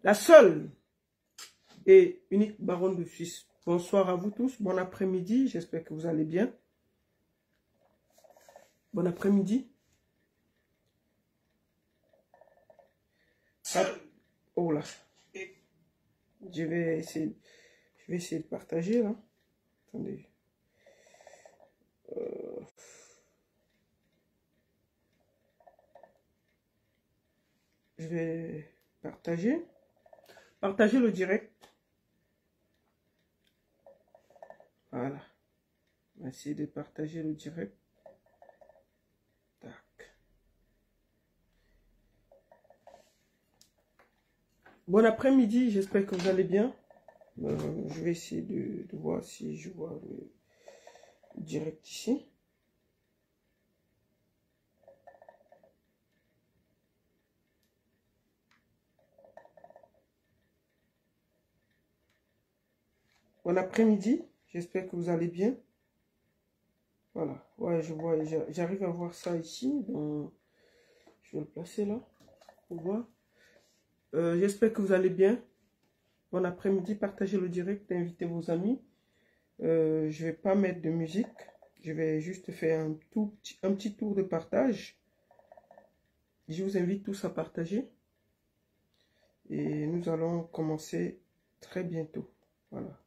La seule et unique baronne de Suisse. Bonsoir à vous tous, bon après-midi, j'espère que vous allez bien. Bon après-midi. Ah, oh là. Je vais essayer de partager là. Attendez. Je vais partager. Partager le direct. Voilà. On va essayer de partager le direct. Tac. Bon après-midi, j'espère que vous allez bien. Je vais essayer de voir si je vois le direct ici. Bon après-midi, j'espère que vous allez bien. Voilà, ouais, je vois, j'arrive à voir ça ici. Donc, je vais le placer là pour voir. J'espère que vous allez bien. Bon après-midi, partagez le direct, invitez vos amis. Je ne vais pas mettre de musique. Je vais juste faire un petit tour de partage. Je vous invite tous à partager. Et nous allons commencer très bientôt. Voilà.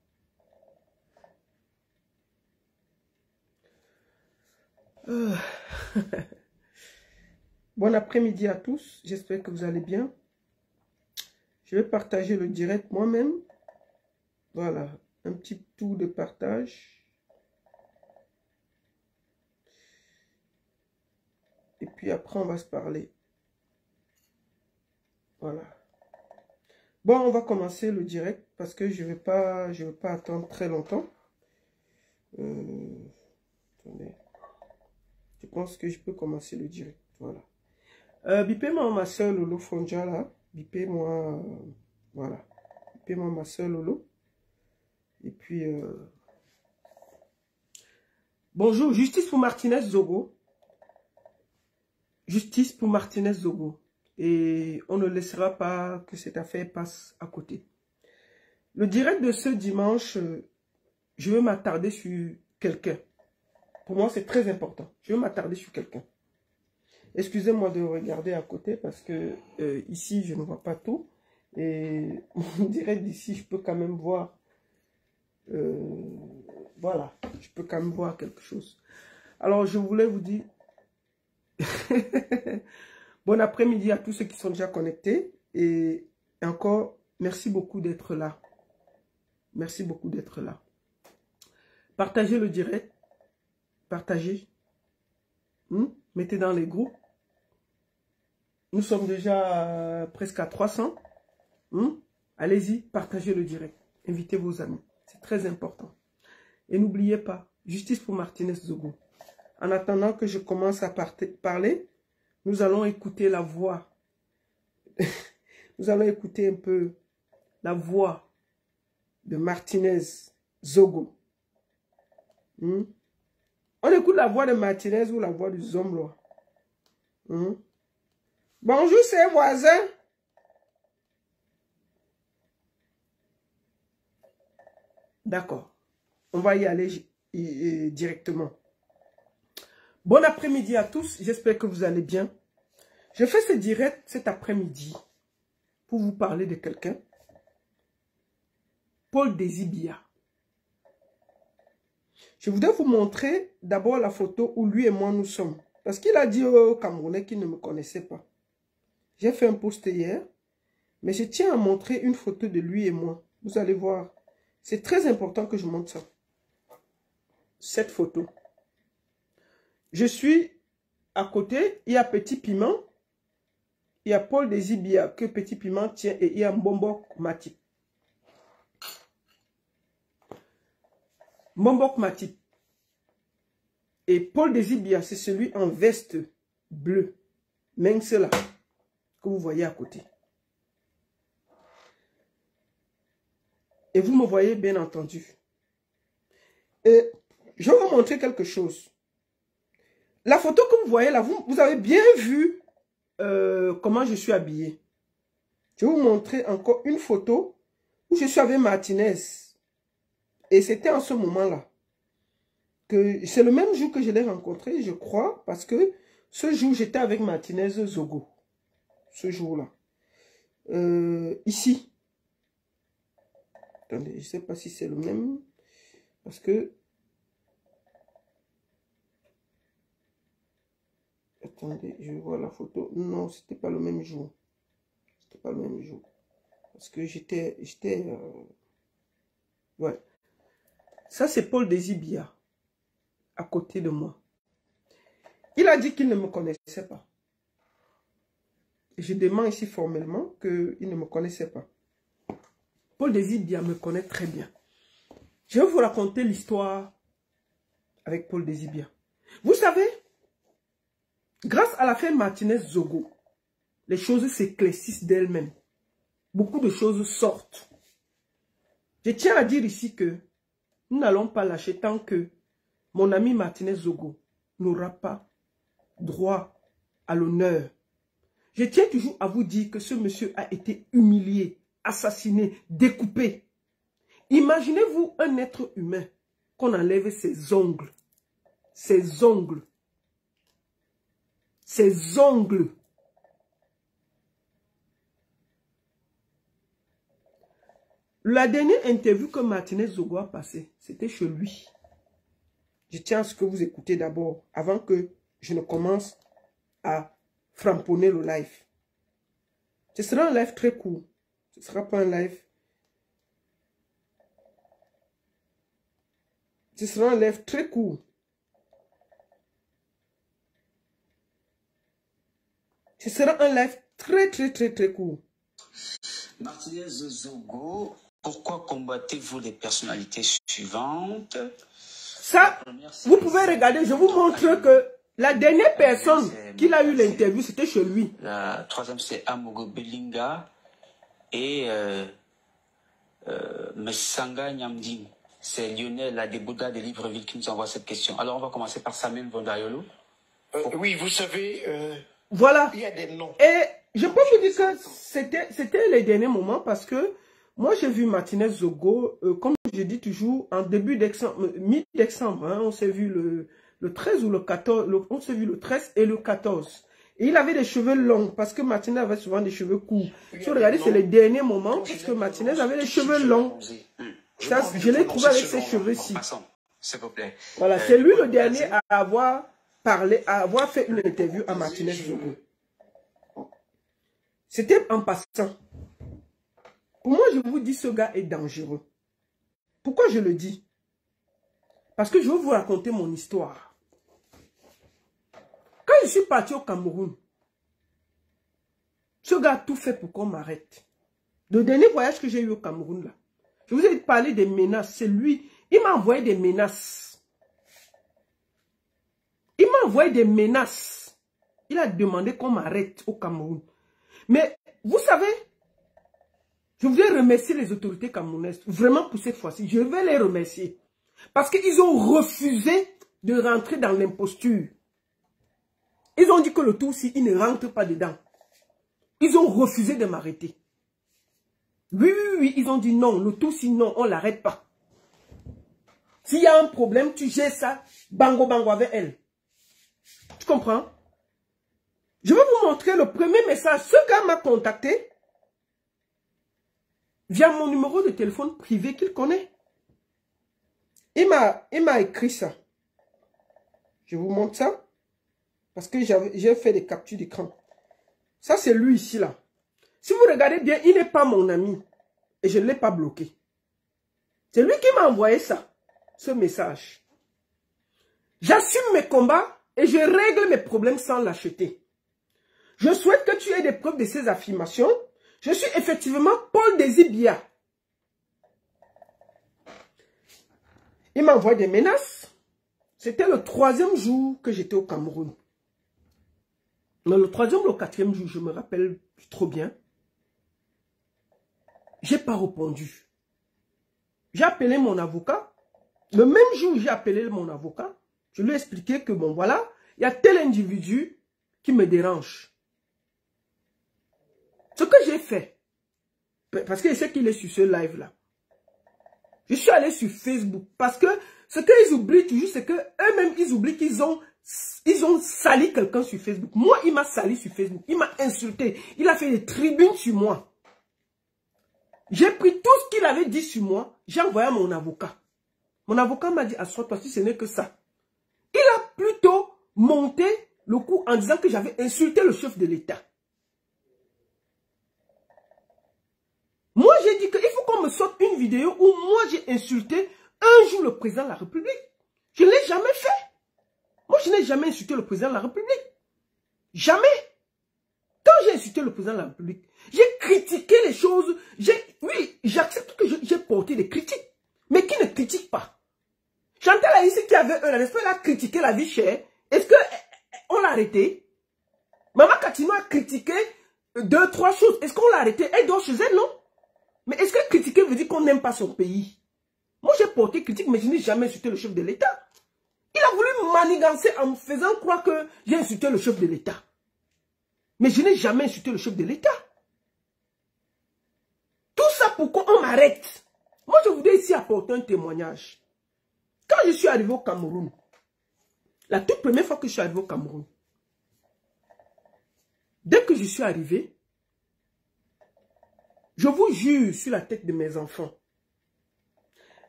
Bon après-midi à tous. J'espère que vous allez bien. Je vais partager le direct moi-même. Voilà. Un petit tour de partage. Et puis après, on va se parler. Voilà. Bon, on va commencer le direct parce que je ne vais pas attendre très longtemps. Attendez. Je pense que je peux commencer le direct. Voilà. Bipez-moi ma soeur Lolo Fonja là. Bipez-moi. Voilà. Bipez-moi ma soeur Lolo. Et puis. Bonjour, justice pour Martinez Zogo. Justice pour Martinez Zogo. Et on ne laissera pas que cette affaire passe à côté. Le direct de ce dimanche, je veux m'attarder sur quelqu'un. Pour moi, c'est très important. Je veux m'attarder sur quelqu'un. Excusez-moi de regarder à côté parce que ici, je ne vois pas tout. Et mon direct d'ici, je peux quand même voir. Voilà, je peux quand même voir quelque chose. Alors, je voulais vous dire... Bon après-midi à tous ceux qui sont déjà connectés. Et encore, merci beaucoup d'être là. Merci beaucoup d'être là. Partagez le direct. Partagez. Mettez dans les groupes. Nous sommes déjà presque à 300. Allez-y, partagez le direct. Invitez vos amis. C'est très important. Et n'oubliez pas, justice pour Martinez Zogo. En attendant que je commence à parler, nous allons écouter la voix. Nous allons écouter un peu la voix de Martinez Zogo. On écoute la voix de Martinez ou la voix du Zomlo. Bonjour, ses voisins. D'accord. On va y aller directement. Bon après-midi à tous. J'espère que vous allez bien. Je fais ce direct cet après-midi pour vous parler de quelqu'un. Paul Désibia. Je voudrais vous montrer d'abord la photo où lui et moi nous sommes. Parce qu'il a dit aux Camerounais qu'il ne me connaissait pas. J'ai fait un post hier. Mais je tiens à montrer une photo de lui et moi. Vous allez voir. C'est très important que je montre ça. Cette photo. Je suis à côté. Il y a Petit Piment. Il y a Paul Désibia que Petit Piment tient. Et il y a Mbombok Matip. Mbombok Matip. Et Paul Désibia, c'est celui en veste bleue. Même cela que vous voyez à côté. Et vous me voyez bien entendu. Et je vais vous montrer quelque chose. La photo que vous voyez là, vous avez bien vu comment je suis habillé. Je vais vous montrer encore une photo où je suis avec Martinez. Et c'était en ce moment-là. C'est le même jour que je l'ai rencontré, je crois, parce que ce jour, j'étais avec Martinez Zogo. Ce jour-là. Ici. Attendez, je ne sais pas si c'est le même. Parce que... Attendez, je vois la photo. Non, c'était pas le même jour. C'était pas le même jour. Parce que j'étais... Ouais. Ça, c'est Paul Désibia. À côté de moi. Il a dit qu'il ne me connaissait pas. Je demande ici formellement qu'il ne me connaissait pas. Paul Désibia me connaît très bien. Je vais vous raconter l'histoire avec Paul Désibia. Vous savez, grâce à l'affaire Martinez Zogo, les choses s'éclaircissent d'elles-mêmes. Beaucoup de choses sortent. Je tiens à dire ici que nous n'allons pas lâcher tant que mon ami Martinez Zogo n'aura pas droit à l'honneur. Je tiens toujours à vous dire que ce monsieur a été humilié, assassiné, découpé. Imaginez-vous un être humain qu'on enlève ses ongles. Ses ongles. Ses ongles. La dernière interview que Martinez Zogo a passée, c'était chez lui. Je tiens à ce que vous écoutez d'abord, avant que je ne commence à framponner le live. Ce sera un live très court. Ce ne sera pas un live. Ce sera un live très court. Ce sera un live très court. Martinez Zogo, pourquoi combattez-vous les personnalités suivantes? Ça, vous pouvez regarder, je vous montre que la dernière personne qui a eu l'interview, c'était chez lui. La troisième, c'est Amogo Belinga et Messanga Nyamding. C'est Lionel Adebouda de Libreville qui nous envoie cette question. Alors, on va commencer par Samuel Vondayolo. Oui, vous savez, voilà. il y a des noms. Et je peux vous dire que c'était les derniers moments parce que moi, j'ai vu Martinez Zogo, comme je dis toujours, en début décembre, mi-décembre. Hein, on s'est vu le 13 ou le 14, on s'est vu le 13 et le 14. Et il avait des cheveux longs parce que Martinez avait souvent des cheveux courts. Si vous regardez, c'est les derniers moments parce que Martinez avait les cheveux longs. Ça, je l'ai trouvé avec ses cheveux-ci. S'il vous plaît. Voilà, c'est lui le dernier à avoir parlé, à avoir fait une interview à Martinez Zogo. C'était en passant. Pour moi, je vous dis, ce gars est dangereux. Pourquoi je le dis? Parce que je vais vous raconter mon histoire. Quand je suis parti au Cameroun, ce gars a tout fait pour qu'on m'arrête. Le dernier voyage que j'ai eu au Cameroun, là, je vous ai parlé des menaces. C'est lui. Il m'a envoyé des menaces. Il m'a envoyé des menaces. Il a demandé qu'on m'arrête au Cameroun. Mais, vous savez, je voudrais remercier les autorités camerounaises. Vraiment pour cette fois-ci. Je vais les remercier. Parce qu'ils ont refusé de rentrer dans l'imposture. Ils ont dit que le Tutsi, il ne rentre pas dedans. Ils ont refusé de m'arrêter. Oui, ils ont dit non, le Tutsi, non, on ne l'arrête pas. S'il y a un problème, tu gères ça, bango avec elle. Tu comprends? Je vais vous montrer le premier message. Ce gars m'a contacté via mon numéro de téléphone privé qu'il connaît. Il m'a écrit ça. Je vous montre ça. Parce que j'ai fait des captures d'écran. Ça, c'est lui ici, là. Si vous regardez bien, il n'est pas mon ami. Et je ne l'ai pas bloqué. C'est lui qui m'a envoyé ça. Ce message. J'assume mes combats et je règle mes problèmes sans l'acheter. Je souhaite que tu aies des preuves de ces affirmations. Je suis effectivement Paul Désibia. Il m'a envoyé des menaces. C'était le 3e jour que j'étais au Cameroun. Mais le 3e ou le 4e jour, je me rappelle trop bien. J'ai pas répondu. J'ai appelé mon avocat. Le même jour où j'ai appelé mon avocat, je lui ai expliqué que bon voilà, il y a tel individu qui me dérange. Ce que j'ai fait, parce que je sais qu'il est sur ce live-là. Je suis allé sur Facebook parce que ce qu'ils oublient toujours, c'est qu'eux-mêmes, ils oublient qu'ils ont sali quelqu'un sur Facebook. Moi, il m'a sali sur Facebook. Il m'a insulté. Il a fait des tribunes sur moi. J'ai pris tout ce qu'il avait dit sur moi. J'ai envoyé à mon avocat. Mon avocat m'a dit, assois-toi, si ce n'est que ça. Il a plutôt monté le coup en disant que j'avais insulté le chef de l'État. Moi, j'ai dit qu'il faut qu'on me sorte une vidéo où moi, j'ai insulté un jour le président de la République. Je ne l'ai jamais fait. Moi, je n'ai jamais insulté le président de la République. Jamais. Quand j'ai insulté le président de la République, j'ai critiqué les choses. Oui, j'accepte que j'ai porté des critiques. Mais qui ne critique pas? Chantal a ici qui avait n'est-ce pas, elle a critiqué la vie chère. Est-ce qu'on l'a arrêté? Maman Katino a critiqué 2, 3 choses. Est-ce qu'on l'a arrêté? Elle dort chez elle, non? Mais est-ce que critiquer veut dire qu'on n'aime pas son pays? Moi, j'ai porté critique, mais je n'ai jamais insulté le chef de l'État. Il a voulu manigancer en me faisant croire que j'ai insulté le chef de l'État. Mais je n'ai jamais insulté le chef de l'État. Tout ça pour qu'on m'arrête. Moi, je voudrais ici apporter un témoignage. Quand je suis arrivé au Cameroun, la toute première fois que je suis arrivé au Cameroun, dès que je suis arrivé, je vous jure sur la tête de mes enfants,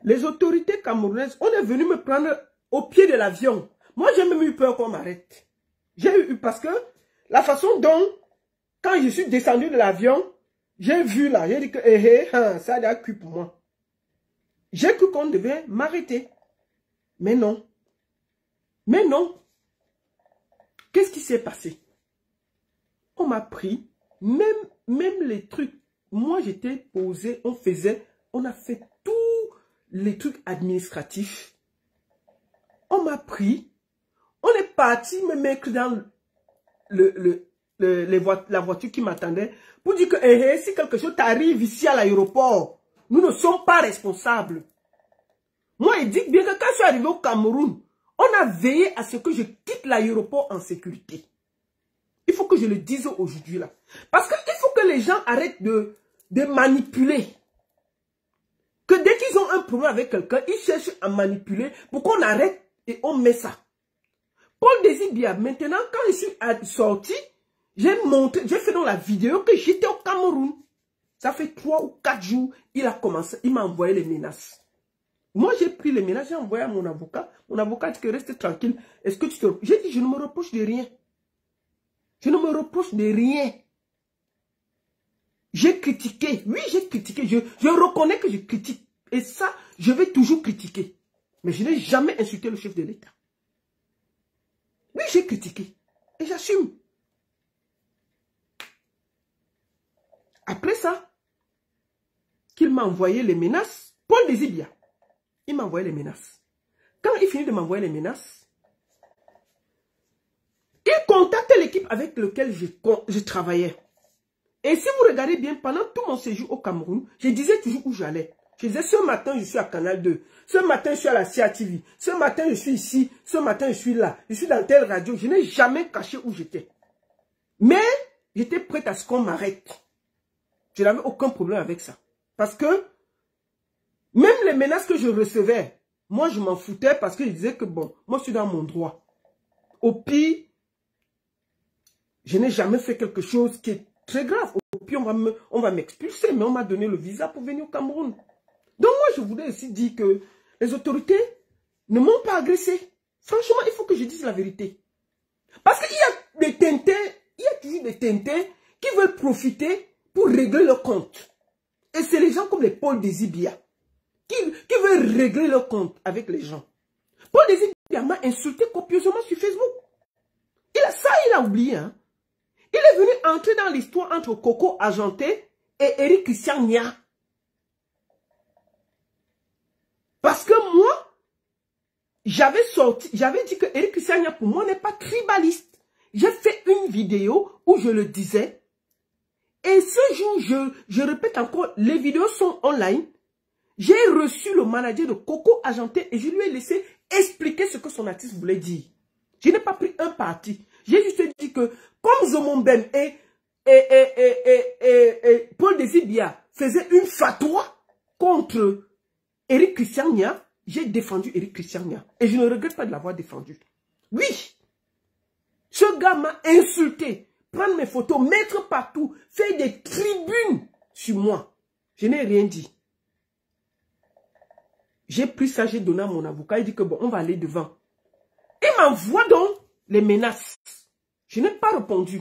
les autorités camerounaises, on est venu me prendre au pied de l'avion. Moi, j'ai même eu peur qu'on m'arrête. J'ai eu, parce que la façon dont, quand je suis descendu de l'avion, j'ai vu là, j'ai dit que ça a l'air cuit pour moi. J'ai cru qu'on devait m'arrêter. Mais non. Mais non. Qu'est-ce qui s'est passé? On m'a pris, même les trucs. Moi, j'étais posé, on a fait tous les trucs administratifs. On m'a pris, on est parti me mettre dans la voiture qui m'attendait pour dire que si quelque chose t'arrive ici à l'aéroport, nous ne sommes pas responsables. Moi, il dit bien que quand je suis arrivé au Cameroun, on a veillé à ce que je quitte l'aéroport en sécurité. Il faut que je le dise aujourd'hui là. Parce qu'il faut que les gens arrêtent de manipuler. Que dès qu'ils ont un problème avec quelqu'un, ils cherchent à manipuler pour qu'on arrête et on met ça. Paul Désibia, maintenant, quand je suis sorti, j'ai fait dans la vidéo que j'étais au Cameroun. Ça fait 3 ou 4 jours, il m'a envoyé les menaces. Moi, j'ai pris les menaces, j'ai envoyé à mon avocat. Mon avocat dit que reste tranquille. Est-ce que tu te... J'ai dit, je ne me reproche de rien. Je ne me reproche de rien. J'ai critiqué. Oui, j'ai critiqué. Je reconnais que je critique. Et ça, je vais toujours critiquer. Mais je n'ai jamais insulté le chef de l'État. Oui, j'ai critiqué. Et j'assume. Après ça, qu'il m'a envoyé les menaces, Paul Désibia, il m'a envoyé les menaces. Quand il finit de m'envoyer les menaces, il contactait l'équipe avec laquelle je travaillais. Et si vous regardez bien, pendant tout mon séjour au Cameroun, je disais toujours où j'allais. Je disais, ce matin, je suis à Canal 2. Ce matin, je suis à la CATV. Ce matin, je suis ici. Ce matin, je suis là. Je suis dans telle radio. Je n'ai jamais caché où j'étais. Mais, j'étais prête à ce qu'on m'arrête. Je n'avais aucun problème avec ça. Parce que, même les menaces que je recevais, moi, je m'en foutais parce que je disais que, bon, moi, je suis dans mon droit. Au pire, je n'ai jamais fait quelque chose qui est très grave. Au pire, on va m'expulser, mais on m'a donné le visa pour venir au Cameroun. Donc moi, je voudrais aussi dire que les autorités ne m'ont pas agressé. Franchement, il faut que je dise la vérité. Parce qu'il y a des tintins, il y a toujours des tintins qui veulent profiter pour régler leur compte. Et c'est les gens comme les Paul Désibia qui veulent régler leur compte avec les gens. Paul Désibia m'a insulté copieusement sur Facebook. Il a oublié. Hein. Il est venu entrer dans l'histoire entre Coco Argenté et Eric Christian Nia. Parce que moi, j'avais dit que Eric Christian Nia pour moi n'est pas tribaliste. J'ai fait une vidéo où je le disais. Et ce jour, je répète encore, les vidéos sont online. J'ai reçu le manager de Coco Argenté et je lui ai laissé expliquer ce que son artiste voulait dire. Je n'ai pas pris un parti. J'ai juste dit que comme Zomomben et Paul Désibia faisait une fatwa contre Éric Christian Nia, j'ai défendu Éric Christian Nia. Et je ne regrette pas de l'avoir défendu. Oui. Ce gars m'a insulté. Prendre mes photos, mettre partout, faire des tribunes sur moi. Je n'ai rien dit. J'ai pris ça, j'ai donné à mon avocat. Il dit que bon, on va aller devant. Il m'envoie donc les menaces. Je n'ai pas répondu.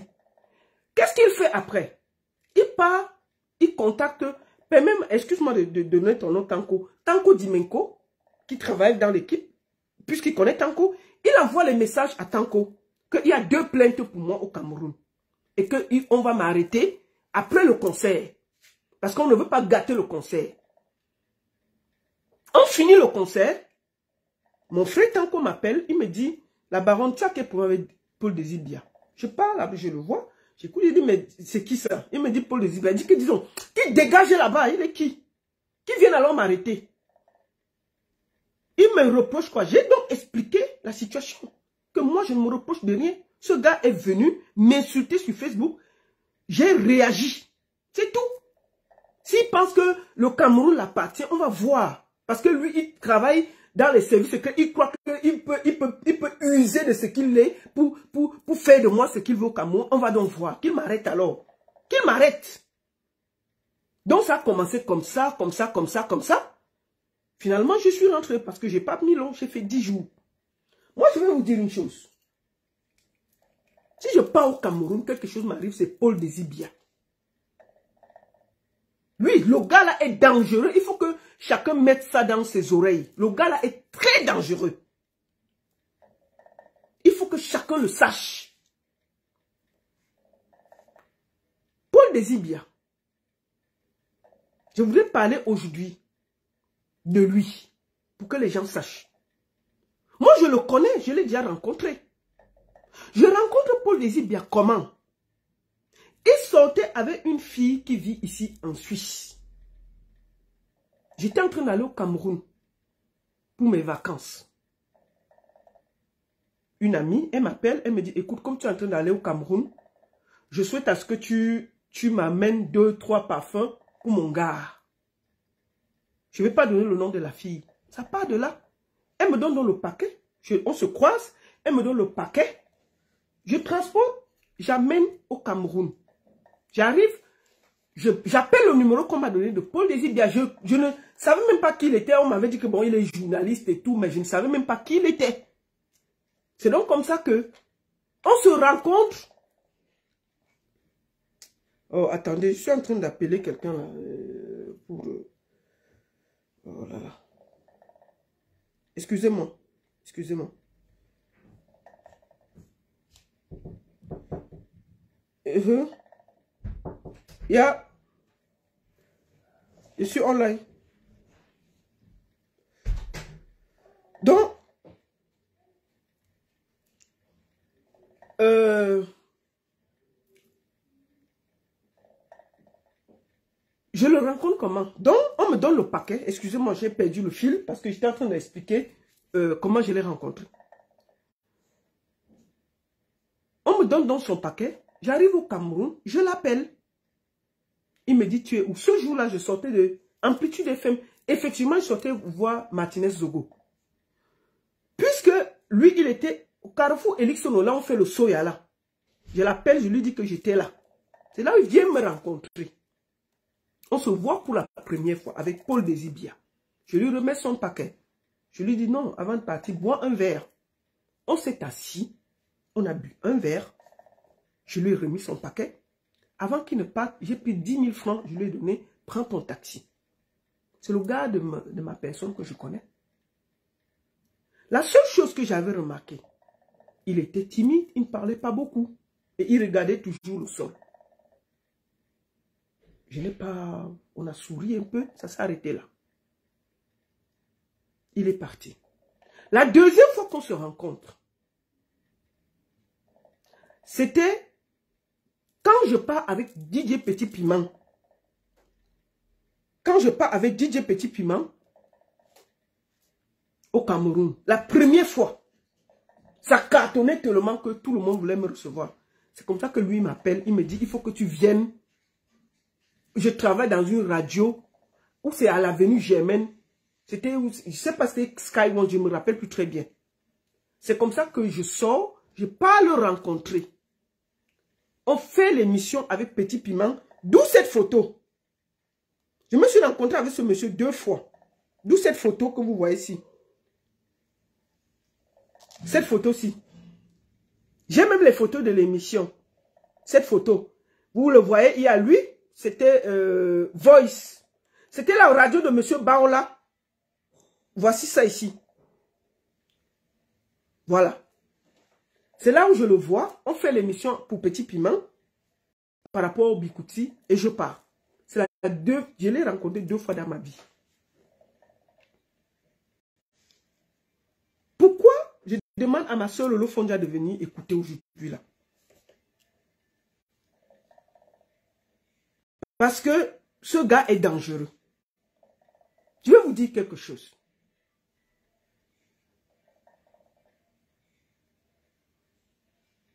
Qu'est-ce qu'il fait après? Il part, il contacte, même, excuse-moi de donner ton nom, Tanko. Tanko Dimenko, qui travaille dans l'équipe, puisqu'il connaît Tanko, il envoie les messages à Tanko qu'il y a 2 plaintes pour moi au Cameroun. Et qu'on va m'arrêter après le concert. Parce qu'on ne veut pas gâter le concert. On finit le concert. Mon frère Tanko m'appelle. Il me dit, la baronne, tu as quel problème avec Paul Désibia? Je parle, je le vois. J'écoute, il dit, mais c'est qui ça? Il me dit Paul Désibia. Il dit que disons, qui dégage là-bas? Il est qui? Qui vient alors m'arrêter? Il me reproche quoi? J'ai donc expliqué la situation. Que moi, je ne me reproche de rien. Ce gars est venu m'insulter sur Facebook. J'ai réagi. C'est tout. S'il pense que le Cameroun l'appartient, on va voir. Parce que lui, il travaille dans les services, il croit qu'il peut user de ce qu'il est pour faire de moi ce qu'il veut au Cameroun. On va donc voir. Qu'il m'arrête alors. Qu'il m'arrête. Donc ça a commencé comme ça, comme ça, comme ça, comme ça. Finalement, je suis rentré parce que je n'ai pas mis long. J'ai fait 10 jours. Moi, je vais vous dire une chose. Si je pars au Cameroun, quelque chose m'arrive, c'est Paul Désibia. Lui, le gars là est dangereux. Il faut que chacun mette ça dans ses oreilles. Le gars là est très dangereux. Il faut que chacun le sache. Paul Désibia. Je voudrais parler aujourd'hui de lui. Pour que les gens sachent. Moi, je le connais. Je l'ai déjà rencontré. Je rencontre Paul Désibia comment? Il sortait avec une fille qui vit ici en Suisse. J'étais en train d'aller au Cameroun pour mes vacances. Une amie, elle m'appelle, elle me dit, écoute, comme tu es en train d'aller au Cameroun, je souhaite à ce que tu m'amènes 2-3 parfums pour mon gars. Je ne vais pas donner le nom de la fille. Ça part de là. Elle me donne dans le paquet. On se croise, elle me donne le paquet. Je transporte, j'amène au Cameroun. J'arrive, j'appelle le numéro qu'on m'a donné de Paul Désibia. Je ne savais même pas qui il était. On m'avait dit que bon, il est journaliste et tout, mais je ne savais même pas qui il était. C'est donc comme ça que on se rencontre. Oh, attendez, je suis en train d'appeler quelqu'un là pour... Oh là là. Excusez-moi. Excusez-moi. Yeah. Je suis online. Donc, je le rencontre comment? Donc, on me donne le paquet. Excusez-moi, j'ai perdu le fil parce que j'étais en train d'expliquer comment je l'ai rencontré. On me donne donc son paquet. J'arrive au Cameroun, je l'appelle. Il me dit, tu es où? Ce jour-là, je sortais de Amplitude FM. Effectivement, je sortais voir Martinez Zogo. Puisque lui, il était au Carrefour Elixono, là, on fait le soya là. Je l'appelle, je lui dis que j'étais là. C'est là où il vient me rencontrer. On se voit pour la première fois avec Paul Désibia. Je lui remets son paquet. Je lui dis non, avant de partir, bois un verre. On s'est assis, on a bu un verre. Je lui ai remis son paquet. Avant qu'il ne parte, j'ai pris 10 000 francs, je lui ai donné, prends ton taxi. C'est le gars de ma personne que je connais. La seule chose que j'avais remarqué, il était timide, il ne parlait pas beaucoup. Et il regardait toujours le sol. Je n'ai pas... On a souri un peu, ça s'est arrêté là. Il est parti. La deuxième fois qu'on se rencontre, c'était quand je pars avec DJ Petit Piment. Quand je pars avec DJ Petit Piment au Cameroun, la première fois, ça cartonnait tellement que tout le monde voulait me recevoir. C'est comme ça que lui m'appelle, il me dit, il faut que tu viennes je travaille dans une radio où c'est à l'avenue Germaine. C'était, je ne sais pas si c'était Sky One, je ne me rappelle plus très bien. C'est comme ça que je sors, je pars le rencontrer. On fait l'émission avec Petit Piment, d'où cette photo. Je me suis rencontré avec ce monsieur 2 fois. D'où cette photo que vous voyez ici. Cette photo-ci. J'ai même les photos de l'émission. Cette photo. Vous le voyez, il y a lui, c'était Voice. C'était la radio de monsieur Baola. Voici ça ici. Voilà. C'est là où je le vois. On fait l'émission pour Petit Piment par rapport au Bikouti et je pars. C'est la je l'ai rencontré 2 fois dans ma vie. Pourquoi je demande à ma soeur Lolo Fondia de venir écouter aujourd'hui là? Parce que ce gars est dangereux. Je vais vous dire quelque chose.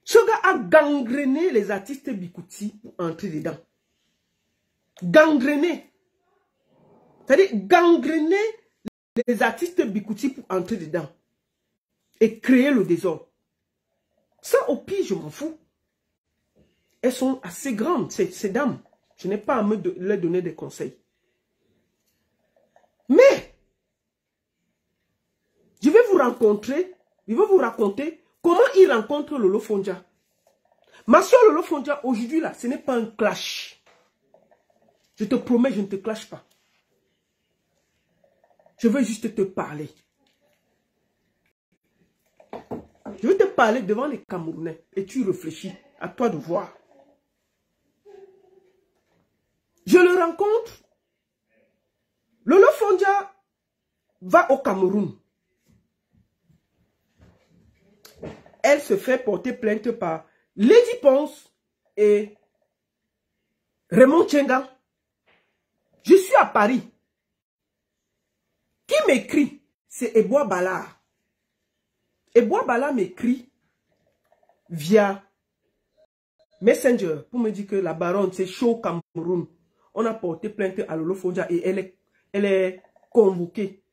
Ce gars a gangréné les artistes Bikouti pour entrer dedans. Gangréné. C'est-à-dire gangréné les artistes Bikouti pour entrer dedans. Et créer le désordre. Ça, au pire, je m'en fous. Elles sont assez grandes, ces dames. Je n'ai pas à leur donner des conseils. Mais, je vais vous raconter comment il rencontre Lolo Fondia. Ma soeur Lolo Fondia, aujourd'hui, là, ce n'est pas un clash. Je te promets, je ne te clash pas. Je veux juste te parler. Je veux te parler devant les Camerounais et tu réfléchis. À toi de voir. Je le rencontre. Lolo Fondia va au Cameroun. Elle se fait porter plainte par Lady Ponce et Raymond Tchenga. Je suis à Paris. Qui m'écrit? C'est Eboa Bala. Eboa Bala m'écrit via Messenger pour me dire que la baronne, c'est chaud au Cameroun. On a porté plainte à Lolo Fondia et elle est convoquée.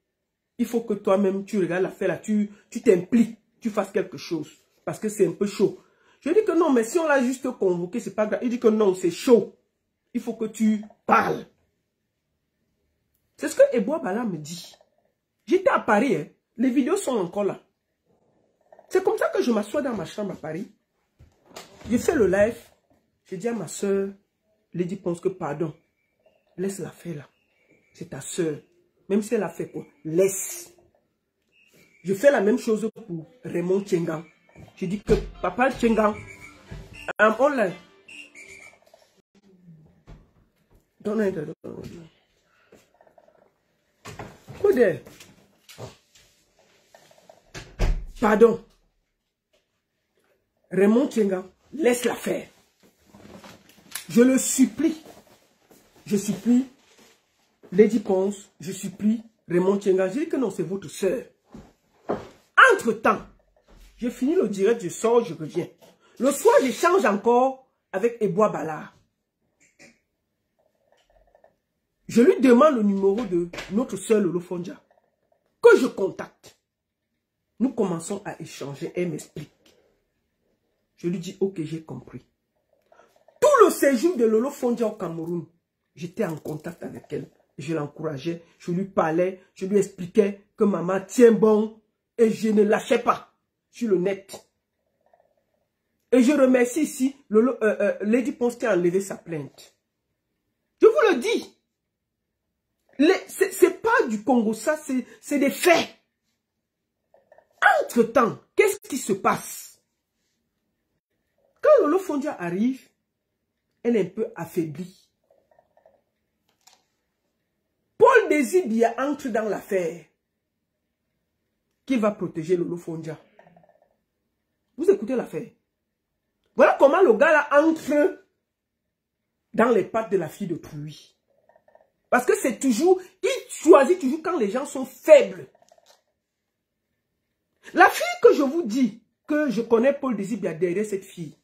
Il faut que toi-même, tu regardes l'affaire là, tu t'impliques, tu fasses quelque chose. Parce que c'est un peu chaud. Je dis que non, mais si on l'a juste convoqué, c'est pas grave. Il dit que non, c'est chaud. Il faut que tu parles. C'est ce que Eboa Bala me dit. J'étais à Paris, hein. Les vidéos sont encore là. C'est comme ça que je m'assois dans ma chambre à Paris. Je fais le live. Je dis à ma soeur, Lady Ponce, que pardon. Laisse-la faire là. C'est ta soeur. Même si elle a fait quoi, laisse. Je fais la même chose pour Raymond Tchenga. Je dis que papa Tchenga, on l'a. Pardon. Raymond Tchenga, laisse-la faire. Je le supplie. Je supplie Lady Ponce, je supplie Raymond Tchenga. Je dis que non, c'est votre soeur. Entre-temps, j'ai fini le direct, je sors, je reviens. Le soir, j'échange encore avec Eboa Bala. Je lui demande le numéro de notre soeur Lolo Fondia, que je contacte. Nous commençons à échanger, elle m'explique. Je lui dis, ok, j'ai compris. Tout le séjour de Lolo Fondia au Cameroun, j'étais en contact avec elle. Je l'encourageais, je lui parlais, je lui expliquais que maman tient bon et je ne lâchais pas sur le net. Et je remercie ici Lady Ponce qui a enlevé sa plainte. Je vous le dis. C'est pas du Congo, ça, c'est des faits. Entre-temps, qu'est-ce qui se passe? Quand Lolo Fondia arrive, elle est un peu affaiblie. Paul Désibia entre dans l'affaire. Qui va protéger Lolo Fondia? Vous écoutez l'affaire. Voilà comment le gars là entre dans les pattes de la fille d'autrui. Parce que c'est toujours, il choisit toujours quand les gens sont faibles. La fille que je vous dis, que je connais Paul Désibia derrière cette fille.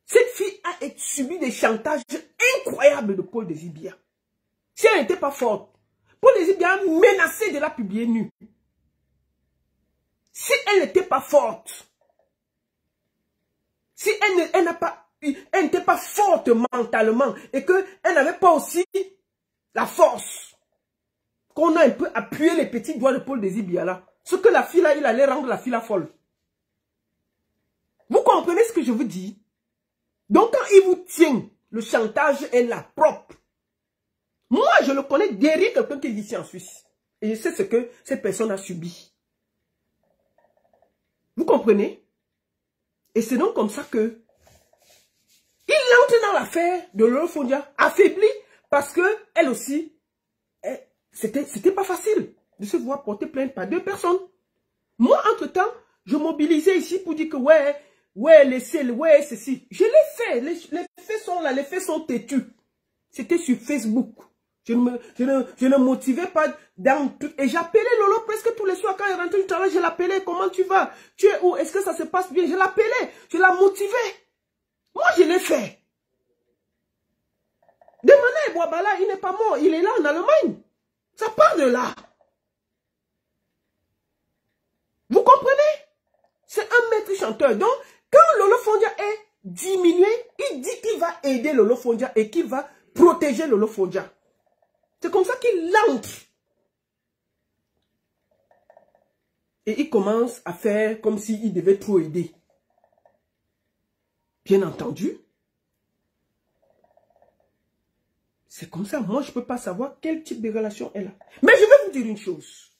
Cette fille a subi des chantages incroyables de Paul Désir-Biya. Si elle n'était pas forte, Paul Désir-Biya a menacé de la publier nue. Si elle n'était pas forte, si elle n'était pas forte mentalement et qu'elle n'avait pas aussi la force, qu'on a un peu appuyé les petits doigts de Paul Désir-Biya là, ce que la fille là, il allait rendre la fille là folle. Vous comprenez ce que je vous dis? Donc quand il vous tient, le chantage est là, propre. Moi, je le connais derrière quelqu'un qui est ici en Suisse. Et je sais ce que cette personne a subi. Vous comprenez? Et c'est donc comme ça que il entre dans l'affaire de Lolo Fondia, affaibli, parce que elle aussi, c'était pas facile de se voir porter plainte par deux personnes. Moi, entre-temps, je mobilisais ici pour dire que ouais, laissez, ouais, ceci. Je l'ai fait, les faits sont là, les faits sont têtus. C'était sur Facebook. Je ne motivais pas dans tout. Et j'appelais Lolo presque tous les soirs quand il rentrait du travail, je l'appelais, comment tu vas? Tu es où? Est-ce que ça se passe bien? Je l'appelais, je la motivais. Moi, je l'ai fait. Demandez Boabala, il n'est pas mort, il est là en Allemagne. Ça part de là. Vous comprenez? C'est un maître chanteur. Donc, quand Lolo Fondia est diminué, il dit qu'il va aider Lolo Fondia et qu'il va protéger Lolo Fondia. C'est comme ça qu'il entre. Et il commence à faire comme s'il devait trop aider. Bien entendu. C'est comme ça. Moi, je ne peux pas savoir quel type de relation elle a. Mais je vais vous dire une chose.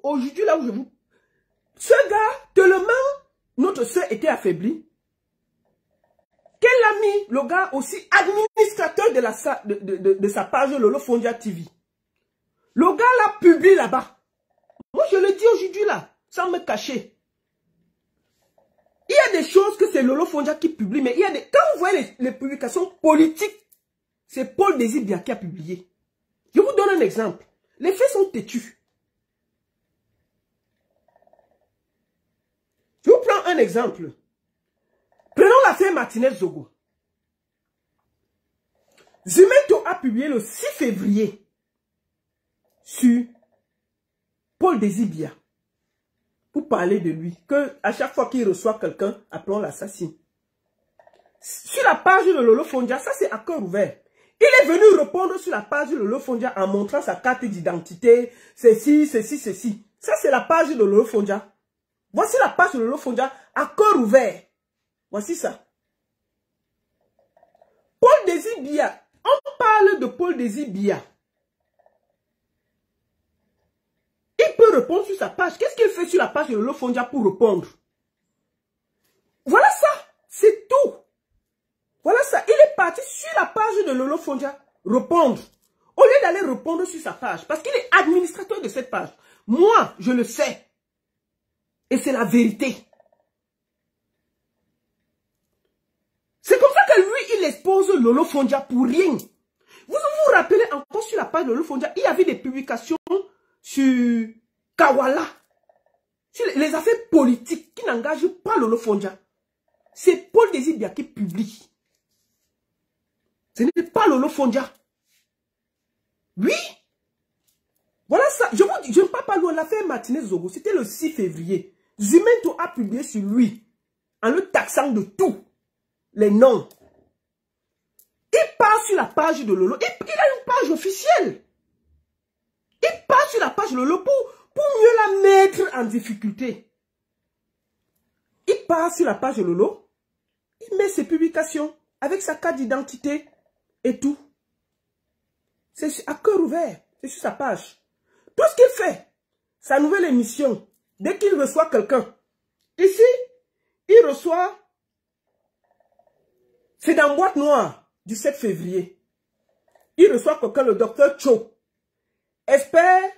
Aujourd'hui, là où je vous... Ce gars, tellement notre soeur était affaiblie, qu'elle a mis le gars aussi administrateur de sa page Lolo Fondia TV. Le gars l'a publié là-bas. Moi, je le dis aujourd'hui là, sans me cacher. Il y a des choses que c'est Lolo Fondia qui publie, mais il y a des... Quand vous voyez les publications politiques, c'est Paul Désir-Biya qui a publié. Je vous donne un exemple. Les faits sont têtus. Je vous prends un exemple. Prenons l'affaire Martinez-Zogo. Zumento a publié le 6 février sur Paul Désir-Biya pour parler de lui, que à chaque fois qu'il reçoit quelqu'un, appelons l'assassin. Sur la page de Lolo Fondia, ça c'est à cœur ouvert. Il est venu répondre sur la page de Lolo Fondia en montrant sa carte d'identité, ceci, ceci, ceci. Ça c'est la page de Lolo Fondia. Voici la page de Lolo Fondia à cœur ouvert. Voici ça. Paul Désir-Biya. On parle de Paul Désir-Biya. Il peut répondre sur sa page. Qu'est-ce qu'il fait sur la page de Lolo Fondia pour répondre? Voilà ça. C'est tout. Voilà ça. Il est parti sur la page de Lolo Fondia répondre. Au lieu d'aller répondre sur sa page. Parce qu'il est administrateur de cette page. Moi, je le sais. Et c'est la vérité. C'est comme ça que lui, il expose Lolo Fondia pour rien. Vous vous rappelez encore sur la page de Lolo Fondia, il y avait des publications sur Kawala. Sur les affaires politiques qui n'engagent pas Lolo Fondia. C'est Paul Désir-Biya qui publie. Ce n'est pas Lolo Fondia. Oui. Voilà ça. Je vous dis, je ne parle pas loin. L'affaire Martinez-Zogo, c'était le 6 février. Zumento a publié sur lui, en le taxant de tout, les noms. Il part sur la page de Lolo. Il a une page officielle. Il part sur la page de Lolo pour mieux la mettre en difficulté. Il part sur la page de Lolo. Il met ses publications avec sa carte d'identité et tout. C'est à cœur ouvert. C'est sur sa page. Tout ce qu'il fait, sa nouvelle émission, dès qu'il reçoit quelqu'un, ici, il reçoit, c'est dans Boîte Noire du 7 février. Il reçoit quelqu'un, le docteur Cho, expert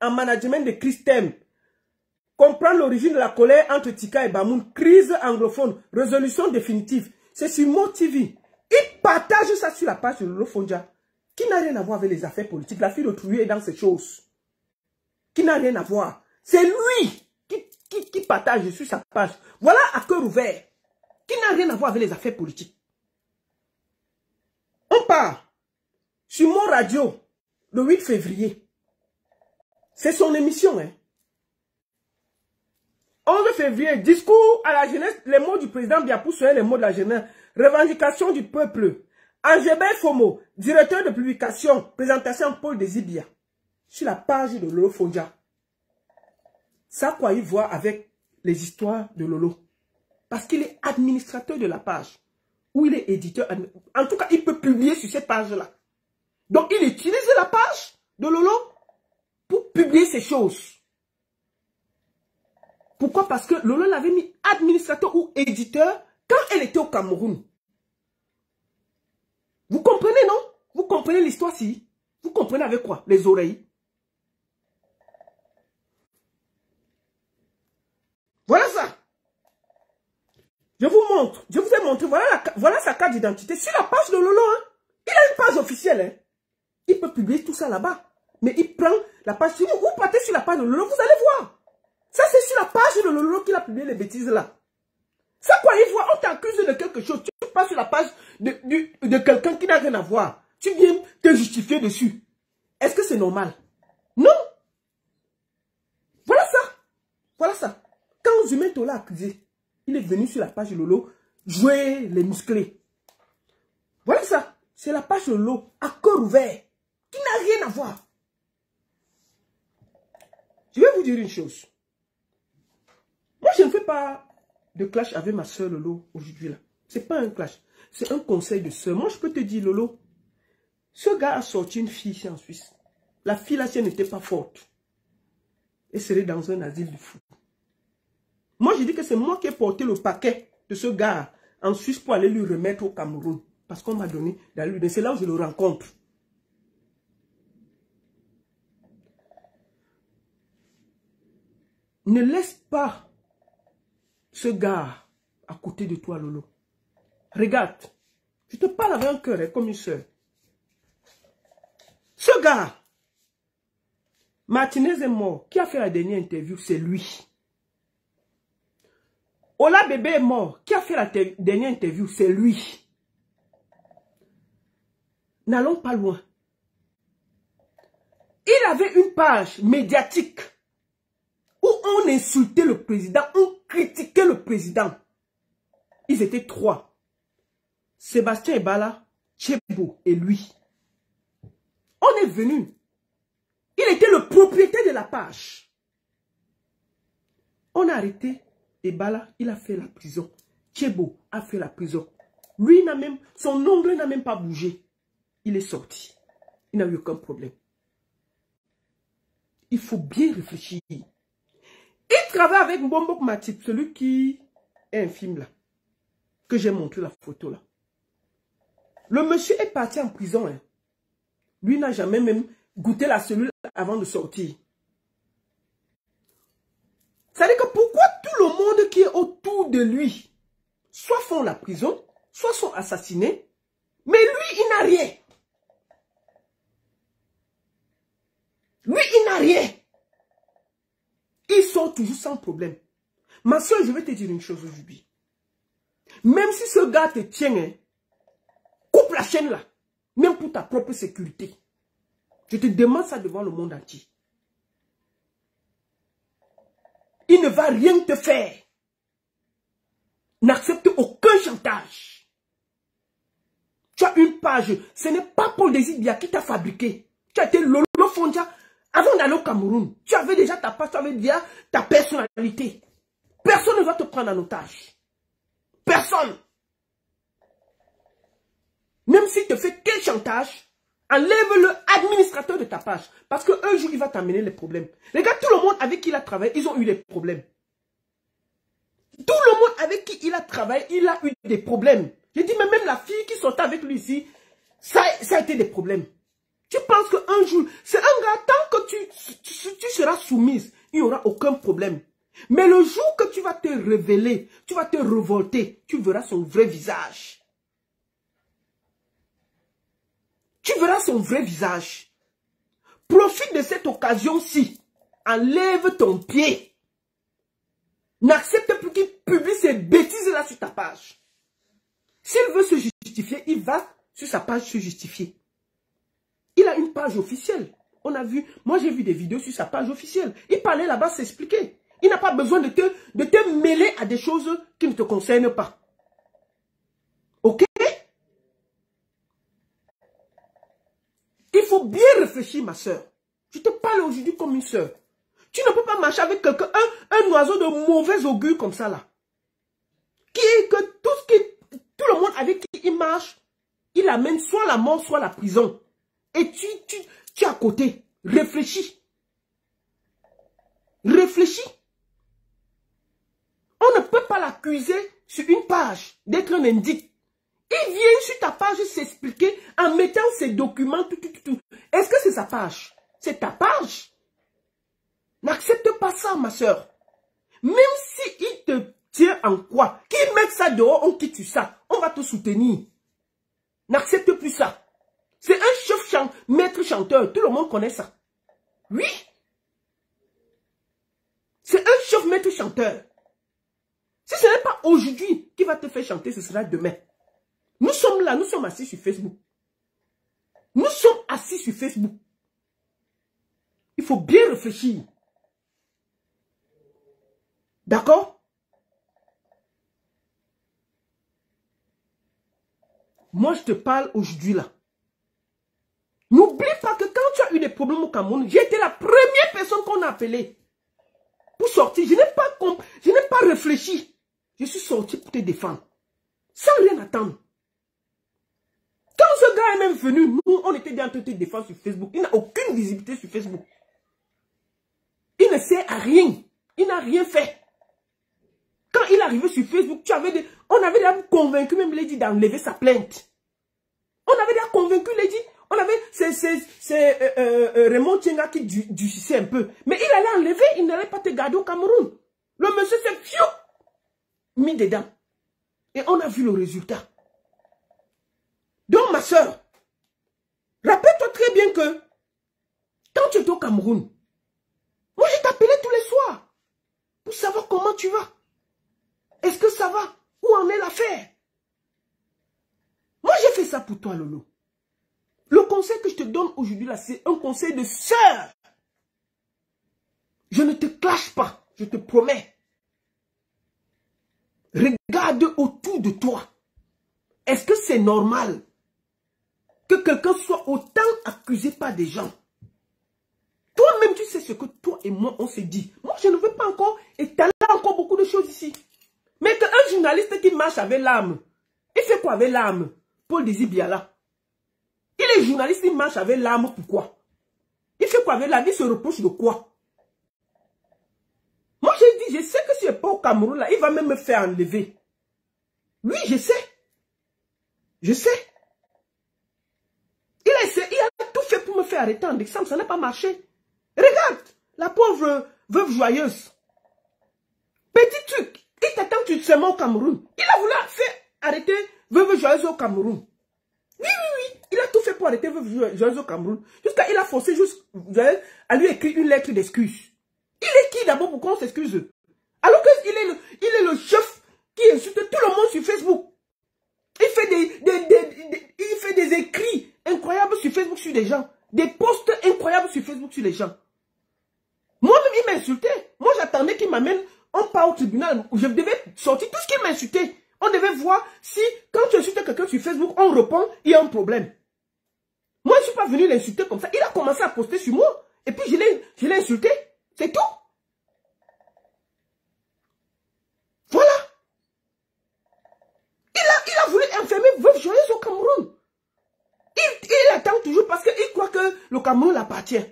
en management de Christem, comprendre l'origine de la colère entre Tika et Bamoun, crise anglophone, résolution définitive. C'est sur Mo TV. Il partage ça sur la page de Lolo Fondia, qui n'a rien à voir avec les affaires politiques. La fille d'autrui est dans ces choses. Qui n'a rien à voir. C'est lui qui partage sur sa page. Voilà à cœur ouvert. Qui n'a rien à voir avec les affaires politiques. On part sur mon radio le 8 février. C'est son émission. 11 février, discours à la jeunesse, les mots du président Biapou sont les mots de la jeunesse. Revendication du peuple. Angébert Fomo, directeur de publication, présentation Paul Désibia. Sur la page de Lolo Fondia. Ça quoi il voit avec les histoires de Lolo. Parce qu'il est administrateur de la page. Ou il est éditeur. En tout cas, il peut publier sur cette page-là. Donc, il utilise la page de Lolo pour publier ces choses. Pourquoi? Parce que Lolo l'avait mis administrateur ou éditeur quand elle était au Cameroun. Vous comprenez, non? Vous comprenez l'histoire si? Vous comprenez avec quoi? Les oreilles. Voilà ça. Je vous montre. Je vous ai montré. Voilà sa carte d'identité. Sur la page de Lolo. Il a une page officielle. Il peut publier tout ça là-bas. Mais il prend la page. Si vous partez sur la page de Lolo, vous allez voir. Ça, c'est sur la page de Lolo qu'il a publié les bêtises là. Ça, quoi, il voit, on t'accuse de quelque chose. Tu passes sur la page de quelqu'un qui n'a rien à voir. Tu viens te justifier dessus. Est-ce que c'est normal? Non. Voilà ça. Voilà ça. Quand Zumeto l'a accusé, il est venu sur la page de Lolo jouer les musclés. Voilà ça. C'est la page de Lolo à cœur ouvert qui n'a rien à voir. Je vais vous dire une chose. Moi, je ne fais pas de clash avec ma soeur Lolo aujourd'hui là. C'est pas un clash. C'est un conseil de soeur. Moi, je peux te dire, Lolo, ce gars a sorti une fille ici en Suisse. La fille là, si elle n'était pas forte, elle serait dans un asile de fou. Moi, je dis que c'est moi qui ai porté le paquet de ce gars en Suisse pour aller lui remettre au Cameroun. Parce qu'on m'a donné d'aller lui. C'est là où je le rencontre. Ne laisse pas ce gars à côté de toi, Lolo. Regarde, je te parle avec un cœur comme une soeur. Ce gars, Martinez est mort. Qui a fait la dernière interview? C'est lui. Ola Bébé est mort. Qui a fait la dernière interview? C'est lui. N'allons pas loin. Il avait une page médiatique où on insultait le président, on critiquait le président. Ils étaient trois. Sébastien Ebala, Tchebo et lui. On est venu. Il était le propriétaire de la page. On a arrêté Ebala, il a fait la prison. Tchebo a fait la prison. Lui n'a même, son ongle n'a même pas bougé. Il est sorti. Il n'a eu aucun problème. Il faut bien réfléchir. Il travaille avec Mbombo Matip, celui qui est un film là. Que j'ai montré la photo là. Le monsieur est parti en prison. Hein. Lui n'a jamais même goûté la cellule avant de sortir. Ça veut dire que pourquoi tout le monde qui est autour de lui, soit font la prison, soit sont assassinés, mais lui, il n'a rien. Lui, il n'a rien. Il sort toujours sans problème. Ma soeur, je vais te dire une chose aujourd'hui. Même si ce gars te tient, hein, coupe la chaîne là. Même pour ta propre sécurité. Je te demande ça devant le monde entier. Il ne va rien te faire. N'accepte aucun chantage. Tu as une page. Ce n'est pas Paul Désibia qui t'a fabriqué. Tu as été Lolo Fondia. Avant d'aller au Cameroun, tu avais déjà ta page, tu avais déjà ta personnalité. Personne ne va te prendre en otage. Personne. Même s'il te fait quel chantage, enlève-le administrateur de ta page. Parce qu'un jour, il va t'amener les problèmes. Regarde, tout le monde avec qui il a travaillé, ils ont eu des problèmes. Tout le monde avec qui il a travaillé, il a eu des problèmes. J'ai dit, mais même la fille qui sortait avec lui ici, ça a été des problèmes. Tu penses qu'un jour, c'est un gars, tant que tu seras soumise, il n'y aura aucun problème. Mais le jour que tu vas te révéler, tu vas te révolter, tu verras son vrai visage. Tu verras son vrai visage. Profite de cette occasion-ci. Enlève ton pied. N'accepte plus qu'il publie ces bêtises-là sur ta page. S'il veut se justifier, il va sur sa page se justifier. Il a une page officielle. On a vu, moi j'ai vu des vidéos sur sa page officielle. Il parlait là-bas, s'expliquer. Il n'a pas besoin de te mêler à des choses qui ne te concernent pas. Ok? Il faut bien réfléchir, ma soeur. Je te parle aujourd'hui comme une soeur. Tu ne peux pas marcher avec quelqu'un, un oiseau de mauvais augure comme ça là. Tout le monde avec qui il marche, il amène soit la mort, soit la prison. Et tu es à côté. Réfléchis. Réfléchis. On ne peut pas l'accuser sur une page d'être un indique. Il vient sur ta page s'expliquer en mettant ses documents, tout. Est-ce que c'est sa page? C'est ta page? N'accepte pas ça, ma soeur. Même s'il te tient en quoi, qu'il mette ça dehors, on quitte ça. On va te soutenir. N'accepte plus ça. C'est un chef maître chanteur. Tout le monde connaît ça. Oui. C'est un chef maître chanteur. Si ce n'est pas aujourd'hui qui va te faire chanter, ce sera demain. Nous sommes là, nous sommes assis sur Facebook. Nous sommes assis sur Facebook. Il faut bien réfléchir. D'accord? Moi, je te parle aujourd'hui là. N'oublie pas que quand tu as eu des problèmes au Cameroun, j'ai été la première personne qu'on a appelée pour sortir. Je n'ai pas réfléchi. Je suis sorti pour te défendre. Sans rien attendre. Quand ce gars est même venu, nous, on était bien en train de te défendre sur Facebook. Il n'a aucune visibilité sur Facebook. Il ne sert à rien. Il n'a rien fait. Quand il est arrivé sur Facebook, on avait déjà convaincu même Lady d'enlever sa plainte. On avait déjà convaincu Lady. On avait, c'est Raymond Tchenga qui durcissait un peu. Mais il allait enlever, il n'allait pas te garder au Cameroun. Le monsieur s'est mis dedans. Et on a vu le résultat. Donc, ma soeur, rappelle-toi très bien que quand tu étais au Cameroun, moi je t'appelais tous les soirs pour savoir comment tu vas. Est-ce que ça va? Où en est l'affaire? Moi j'ai fait ça pour toi, Lolo. Le conseil que je te donne aujourd'hui là, c'est un conseil de sœur. Je ne te clash pas, je te promets. Regarde autour de toi. Est-ce que c'est normal que quelqu'un soit autant accusé par des gens? Toi-même, tu sais ce que toi et moi, on s'est dit. Moi, je ne veux pas encore étaler encore beaucoup de choses ici. Mais qu'un journaliste qui marche avec l'arme, il fait quoi avec l'arme? Paul Désir Biala. Il est journaliste, il marche avec l'arme, pourquoi? Il fait quoi avec l'arme? Il se reproche de quoi? Moi, j'ai dit, je sais que si je n'ai pas au Cameroun, là, il va même me faire enlever. Oui, je sais. Je sais. Il a tout fait pour me faire arrêter en décembre, ça n'a pas marché. Regarde, la pauvre veuve joyeuse. Petit truc, il t'attend seulement au Cameroun. Il a voulu faire arrêter veuve joyeuse au Cameroun. Oui. Il a tout fait pour arrêter veuve joyeuse au Cameroun. Jusqu'à il a forcé juste à lui écrire une lettre d'excuse. Il est qui d'abord pour qu'on s'excuse? Alors qu'il est le chef qui insulte tout le monde sur Facebook. Il fait des écrits incroyables sur Facebook sur les gens. Des posts incroyables sur Facebook sur les gens. Moi-même, il m'a insulté. Moi, j'attendais qu'il m'amène. On part au tribunal. Je devais sortir tout ce qu'il m'a insulté. On devait voir si, quand tu insultes quelqu'un sur Facebook, on répond, il y a un problème. Moi, je ne suis pas venu l'insulter comme ça. Il a commencé à poster sur moi. Et puis, je l'ai insulté. C'est tout. Voilà. Il a voulu enfermer veuve joyeuse au Cameroun. Il attend toujours parce qu'il croit que le Cameroun l'appartient.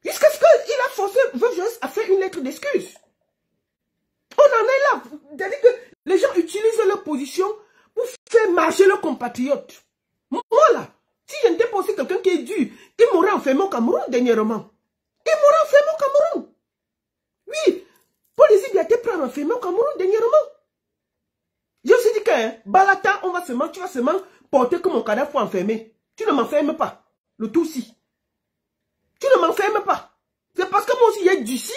Jusqu'à ce qu'il a forcé veuve joyeuse à faire une lettre d'excuse. On en est là. C'est-à-dire que les gens utilisent leur position pour faire marcher leurs compatriotes. Moi là, si je n'étais pas aussi quelqu'un qui est dur, il m'aurait enfermé au Cameroun dernièrement. Il m'aurait enfermé au Cameroun. Oui, Paul Désir Biala a été prêt à m'enfermer au Cameroun dernièrement. Je me suis dit que Balata, tu vas seulement porter que mon cadavre pour enfermer. Tu ne m'enfermes pas. Le Tutsi. Tu ne m'enfermes pas. C'est parce que moi aussi, il y a d'ici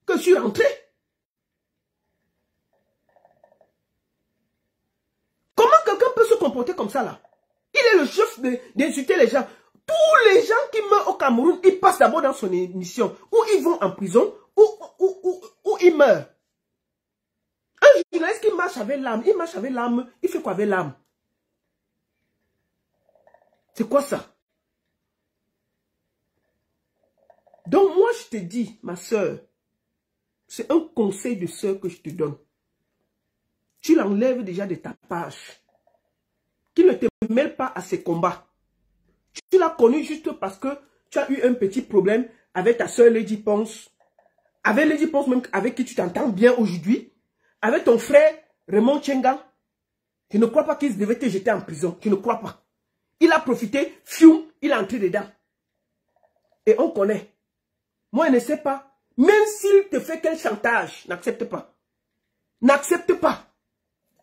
que je suis rentré. ça là. Il est le chef d'insulter les gens. Tous les gens qui meurent au Cameroun, ils passent d'abord dans son émission. Ou ils vont en prison, ou ils meurent. Un journaliste qui marche avec l'âme, il marche avec l'âme, il fait quoi avec l'âme? C'est quoi ça? Donc moi je te dis, ma soeur, c'est un conseil de soeur que je te donne. Tu l'enlèves déjà de ta page. Qui ne te mêle pas à ces combats. Tu l'as connu juste parce que tu as eu un petit problème avec ta soeur Lady Ponce. Avec Lady Ponce même avec qui tu t'entends bien aujourd'hui. Avec ton frère Raymond Tchenga. Je ne crois pas qu'il devait te jeter en prison. Je ne crois pas. Il a profité, fiou, il est entré dedans. Et on connaît. Moi, je ne sais pas. Même s'il te fait quel chantage, n'accepte pas. N'accepte pas.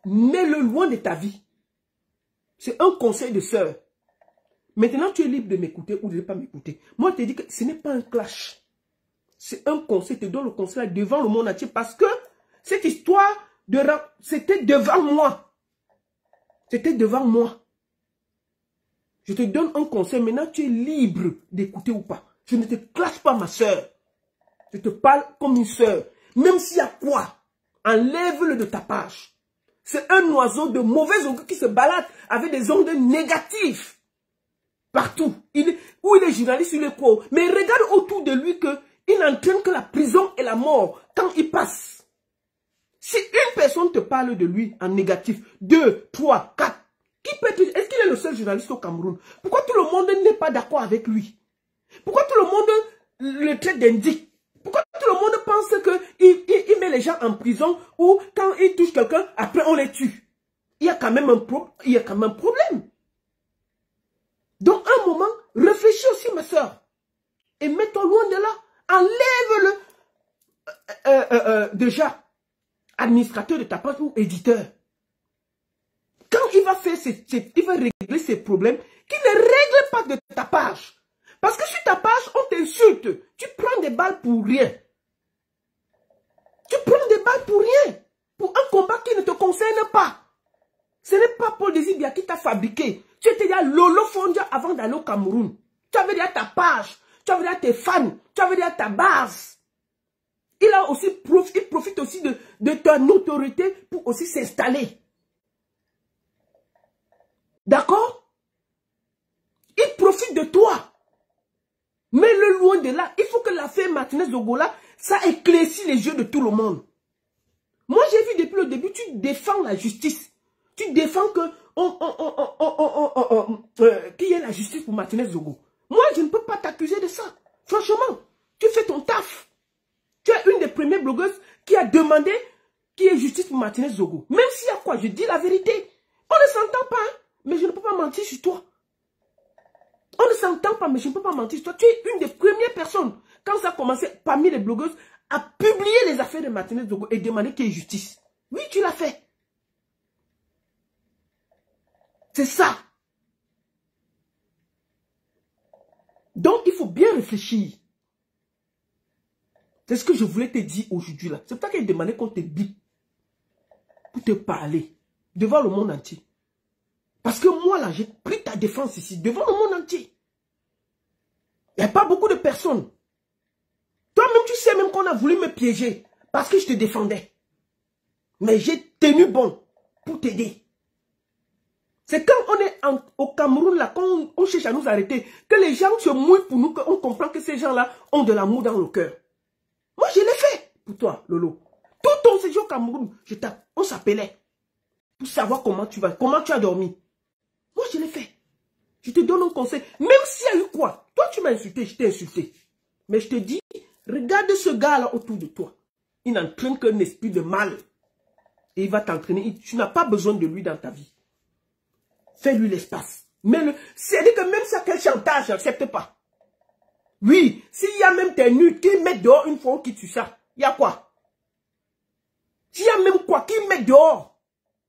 Mets-le loin de ta vie. C'est un conseil de sœur. Maintenant, tu es libre de m'écouter ou de ne pas m'écouter. Moi, je te dis que ce n'est pas un clash. C'est un conseil. Je te donne le conseil devant le monde entier parce que cette histoire, c'était devant moi. C'était devant moi. Je te donne un conseil. Maintenant, tu es libre d'écouter ou pas. Je ne te clash pas, ma soeur. Je te parle comme une soeur. Même s'il y a quoi, enlève-le de ta page. C'est un oiseau de mauvais augure qui se balade avec des ondes négatives. Partout. Où il est journaliste, il est quoi. Mais regarde autour de lui qu'il n'entraîne que la prison et la mort quand il passe. Si une personne te parle de lui en négatif, 2, 3, 4, est-ce qu'il est le seul journaliste au Cameroun? Pourquoi tout le monde n'est pas d'accord avec lui? Pourquoi tout le monde le traite d'indique? Pourquoi tout le monde pense qu'il met les gens en prison ou quand il touche quelqu'un, après on les tue? Il y a quand même un problème. Donc, un moment, réfléchis aussi, ma soeur. Et mets-toi loin de là. Enlève-le déjà administrateur de ta page ou éditeur. Quand il va faire il va régler ses problèmes, qu'il ne règle pas de ta page. Parce que sur ta page, on t'insulte. Tu prends des balles pour rien. Tu prends des balles pour rien. Pour un combat qui ne te concerne pas. Ce n'est pas Paul Désir qui t'a fabriqué. Tu étais déjà Lolo Fondia avant d'aller au Cameroun. Tu avais déjà ta page. Tu avais déjà tes fans. Tu avais déjà ta base. Il profite aussi de ta notoriété pour aussi s'installer. D'accord? Il profite de toi. Mets-le loin de là. Il faut que l'affaire Martinez Zogola, ça éclaircit les yeux de tout le monde. Moi, j'ai vu depuis le début, tu défends la justice. Tu défends qu'il y ait la justice pour Martinez Zogo. Moi, je ne peux pas t'accuser de ça. Franchement, tu fais ton taf. Tu es une des premières blogueuses qui a demandé qu'il y ait justice pour Martinez Zogo. Même s'il y a quoi, je dis la vérité. On ne s'entend pas, hein, mais je ne peux pas mentir sur toi. On ne s'entend pas, mais je ne peux pas mentir sur toi. Tu es une des premières personnes, quand ça a commencé parmi les blogueuses, à publier les affaires de Martinez Zogo et demander qu'il y ait justice. Oui, tu l'as fait. C'est ça. Donc, il faut bien réfléchir. C'est ce que je voulais te dire aujourd'hui là. C'est pour ça qu'il a demandé qu'on te bip. Pour te parler. Devant le monde entier. Parce que moi là, j'ai pris ta défense ici. Devant le monde entier. Il n'y a pas beaucoup de personnes. Toi-même, tu sais même qu'on a voulu me piéger. Parce que je te défendais. Mais j'ai tenu bon. Pour t'aider. C'est quand on est au Cameroun là, quand on cherche à nous arrêter, que les gens se mouillent pour nous, qu'on comprend que ces gens-là ont de l'amour dans le cœur. Moi, je l'ai fait pour toi, Lolo. Tout ton séjour au Cameroun, on s'appelait pour savoir comment tu vas, comment tu as dormi. Moi, je l'ai fait. Je te donne un conseil. Même s'il y a eu quoi, toi, tu m'as insulté, je t'ai insulté. Mais je te dis, regarde ce gars-là autour de toi. Il n'entraîne qu'un esprit de mal. Et il va t'entraîner. Tu n'as pas besoin de lui dans ta vie. Fais-lui l'espace. C'est-à-dire que même si ça quel chantage, je n'accepte pas. Oui, s'il y a même tes nudes qui mettent dehors une fois qui tue ça, il y a quoi? S'il y a même quoi qui met dehors,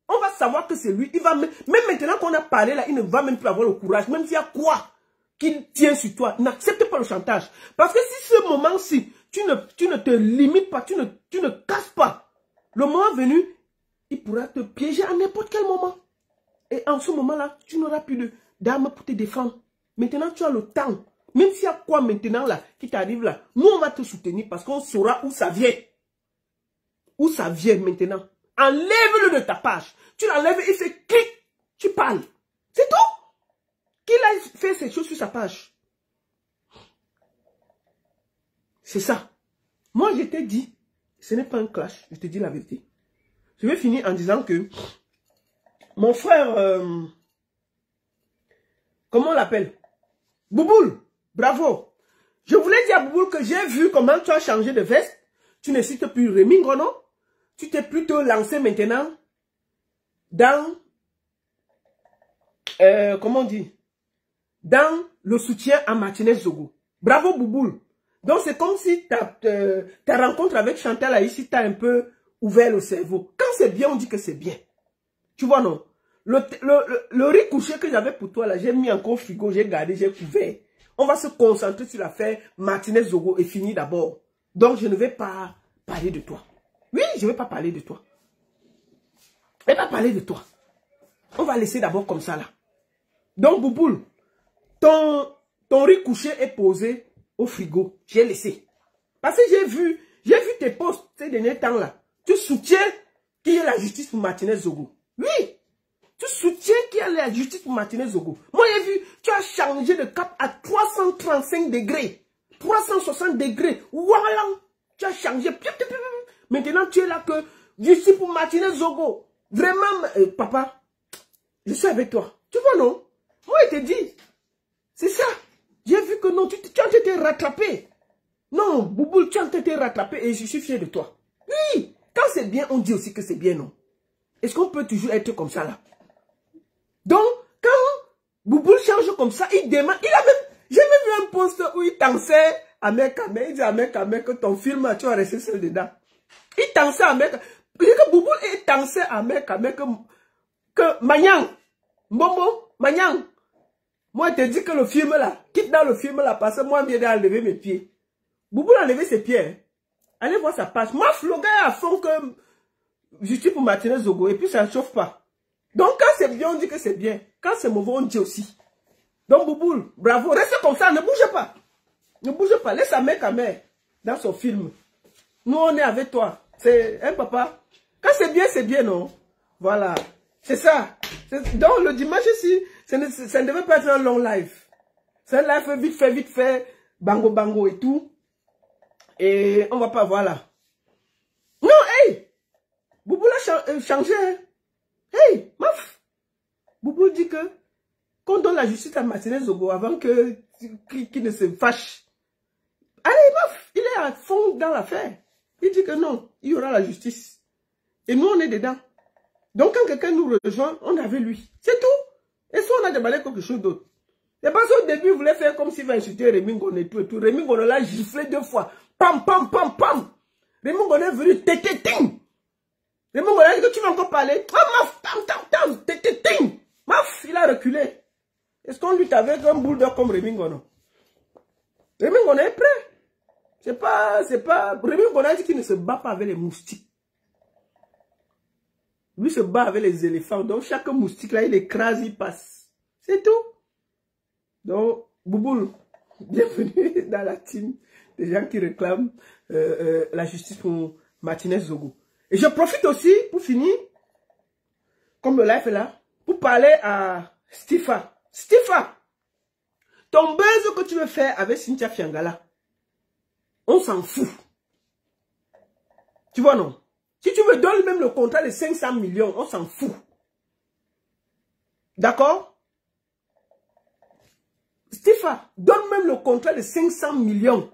on va savoir que c'est lui. Il va même maintenant qu'on a parlé là, il ne va même plus avoir le courage. Même s'il y a quoi qui tient sur toi, n'accepte pas le chantage. Parce que si ce moment-ci, tu ne te limites pas, tu ne casses pas, le moment venu, il pourra te piéger à n'importe quel moment. Et en ce moment-là, tu n'auras plus d'armes pour te défendre. Maintenant, tu as le temps. Même s'il y a quoi maintenant là, qui t'arrive là, nous on va te soutenir parce qu'on saura où ça vient. Où ça vient maintenant. Enlève-le de ta page. Tu l'enlèves, il fait clic. Tu parles. C'est tout. Qu'il a fait ces choses sur sa page. C'est ça. Moi, je t'ai dit, ce n'est pas un clash. Je te dis la vérité. Je vais finir en disant que mon frère, comment on l'appelle? Bouboule, bravo. Je voulais dire à Bouboule que j'ai vu comment tu as changé de veste. Tu ne cites plus Remingo, non? Tu t'es plutôt lancé maintenant dans, comment on dit? Dans le soutien à Martinez Zogo. Bravo Bouboule. Donc c'est comme si ta rencontre avec Chantal Aïssi t'a un peu ouvert le cerveau. Quand c'est bien, on dit que c'est bien. Tu vois, non? Le riz couché que j'avais pour toi, là, j'ai mis encore au frigo, j'ai gardé, j'ai couvert. On va se concentrer sur l'affaire Martinez Zogo et finir d'abord. Donc, je ne vais pas parler de toi. Oui, je ne vais pas parler de toi. Je ne vais pas parler de toi. On va laisser d'abord comme ça, là. Donc, Bouboule, ton riz couché est posé au frigo. J'ai laissé. Parce que j'ai vu tes posts ces derniers temps, là. Tu soutiens qu'il y ait la justice pour Martinez Zogo. Oui. Tu soutiens qu'il y a la justice pour Martinez Zogo. Moi, j'ai vu, tu as changé de cap à 335 degrés. 360 degrés. Voilà. Tu as changé. Maintenant, tu es là que justice pour Martinez Zogo. Vraiment, papa, je suis avec toi. Tu vois, non? Moi, je te dis. C'est ça. J'ai vu que non, tu as été rattrapé. Non, Bouboule, tu as été rattrapé et je suis fier de toi. Oui. Quand c'est bien, on dit aussi que c'est bien, non? Est-ce qu'on peut toujours être comme ça, là? Donc, quand Bouboule change comme ça, il demande, j'ai même vu un post où il dansait à Mekame, il dit à Mekame que ton film, tu vas rester seul dedans. Il dansait à Mekame, que Bouboule est dansé à Mekame, que Magnang, Mbombo, Magnang, moi je te dis que le film là, quitte dans le film là, parce que moi je viens d'enlever mes pieds. Bouboule a enlevé ses pieds, hein. Allez voir sa page. Moi, le gars est à fond que je suis pour Martinez Zogo et puis ça ne chauffe pas. Donc, quand c'est bien, on dit que c'est bien. Quand c'est mauvais, on dit aussi. Donc, Bouboule, bravo. Reste comme ça, ne bougez pas. Ne bougez pas. Laisse sa mère dans son film. Nous, on est avec toi. C'est un papa. Quand c'est bien, non? Voilà. C'est ça. Donc, le dimanche ici, ça ne devait pas être un long live. C'est un live vite fait, bango bango et tout. Et on va pas, voilà. Non, hey! Bouboule a changé. Hey, maf! Bouboule dit que qu'on donne la justice à Martinez Zogo avant qu'il ne se fâche. Allez, maf! Il est à fond dans l'affaire. Il dit que non, il y aura la justice. Et nous, on est dedans. Donc, quand quelqu'un nous rejoint, on est avec lui. C'est tout. Et si on a demandé quelque chose d'autre. C'est parce qu'au début, il voulait faire comme s'il va insulter Rémi Ngoné et tout. Rémi Ngoné l'a giflé 2 fois. Pam, pam, pam, pam. Rémi Ngoné est venu tété, ting. Rémi Ngoné a dit que tu vas encore parler. Ah, maf, tam, tam, tam, tété, ting. Maf, il a reculé. Est-ce qu'on lutte avec un bulldog comme Rémi Ngoné? Rémi Ngoné est prêt. C'est pas... Rémi Ngoné a dit qu'il ne se bat pas avec les moustiques. Lui se bat avec les éléphants. Donc, chaque moustique là, il écrase, il passe. C'est tout. Donc, Bouboule, bienvenue dans la team des gens qui réclament la justice pour Martinez Zogo. Et je profite aussi, pour finir, comme le live est là, pour parler à Stifa. Stifa, ton buzz que tu veux faire avec Cynthia Fiangala, on s'en fout. Tu vois, non? Si tu me donnes même le contrat de 500 millions, on s'en fout. D'accord? Stifa, donne même le contrat de 500 millions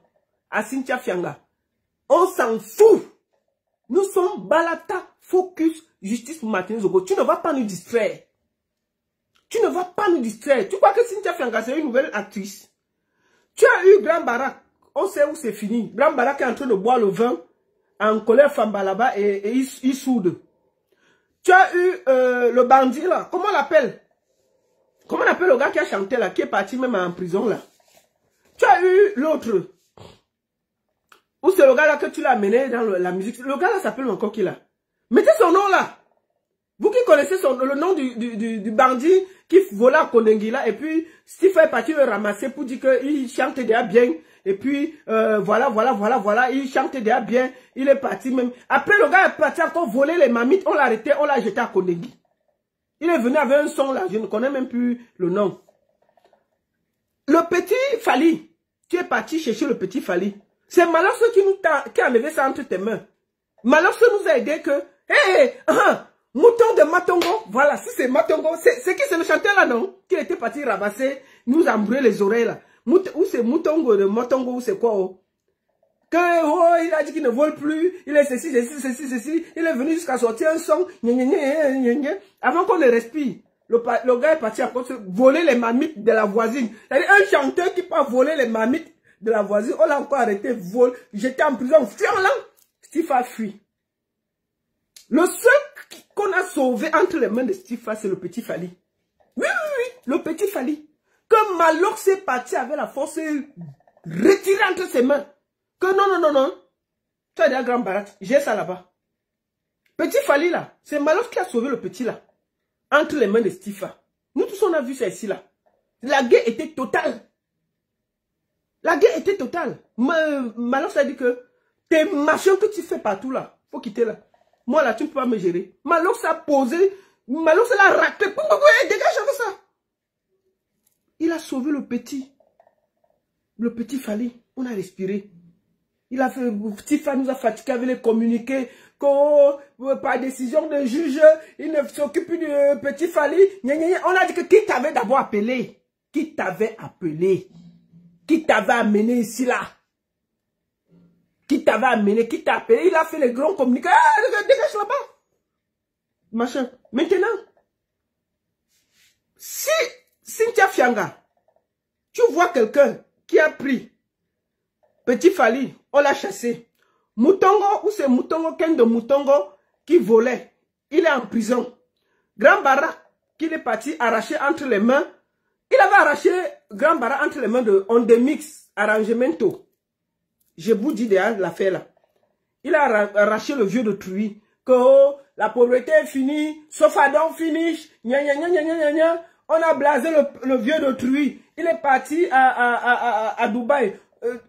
à Cynthia Fianga. On s'en fout. Nous sommes Balata, focus, justice pour Martinez Zogo. Tu ne vas pas nous distraire. Tu ne vas pas nous distraire. Tu crois que Cynthia Fianga, c'est une nouvelle actrice? Tu as eu Grand Barak. On sait où c'est fini. Grand Barak est en train de boire le vin en colère Famba là-bas et il soude. Tu as eu le bandit là. Comment on l'appelle? Comment on appelle le gars qui a chanté là, qui est parti même en prison là? Tu as eu l'autre. Ou c'est le gars là que tu l'as amené dans la musique. Le gars là s'appelle encore qui là? Mettez son nom là. Vous qui connaissez le nom du bandit qui volait à Kondenguila, et puis Stifa est parti le ramasser pour dire qu'il chante déjà bien. Et puis, voilà, il chante déjà bien. Il est parti même. Après, le gars est parti encore voler les mamites. On l'a arrêté, on l'a jeté à Kondengui. Il est venu avec un son là, je ne connais même plus le nom. Le petit Fali, tu es parti chercher le petit Fali. C'est Malox qui a enlevé ça entre tes mains. Malox nous a aidé que, mouton de Matongo, voilà, si c'est Matongo, c'est qui, c'est le chanteur là, non? Qui était parti ramasser, nous a brûlé les oreilles là. Ou c'est Moutongo de Matongo, ou c'est quoi, oh? Que, oh, il a dit qu'il ne vole plus, il est ceci, il est venu jusqu'à sortir un son, avant qu'on le respire. Le gars est parti à cause de voler les mamites de la voisine. C'est-à-dire un chanteur qui peut voler les mamites de la voisine, on l'a encore arrêté, vol, j'étais en prison, là, Stifa fuit. Le seul qu'on a sauvé entre les mains de Stifa, c'est le petit Fali. Oui, le petit Fali. Que Malox est parti avec la force retirée entre ses mains. Que non. Tu as des grands baraques, j'ai ça là-bas. Petit Fali là, c'est Malox qui a sauvé le petit là. Entre les mains de Stifa. Nous tous on a vu ça ici là. La guerre était totale. La guerre était totale. Malox a dit que tes machins que tu fais partout là, faut quitter là. Moi là, tu ne peux pas me gérer. Malox a posé, Malox l'a raclé. Dégage avec ça. Il a sauvé le petit. Le petit Fali. On a respiré. Il a fait, Stifa nous a fatigué avec les communiqués. Par décision de juge, il ne s'occupe plus du petit Fali. On a dit que qui t'avait d'abord appelé? Qui t'avait appelé? Qui t'avait amené ici là? Qui t'avait amené? Qui t'a appelé? Il a fait les grands communiqués. Dégage là-bas. Machin. Maintenant, si Cynthia Fianga, tu vois quelqu'un qui a pris petit Fali, on l'a chassé. Moutongo, ou c'est Moutongo, Ken de Moutongo, qui volait. Il est en prison. Grand Bara, qu'il est parti arracher entre les mains. Il avait arraché Grand Bara entre les mains de Ondemix Arrangemento. Je vous dis déjà l'affaire là. Il a arraché le vieux de Truy. Que la pauvreté est finie, sauf Adam finish. On a blasé le vieux de Truy. Il est parti à Dubaï.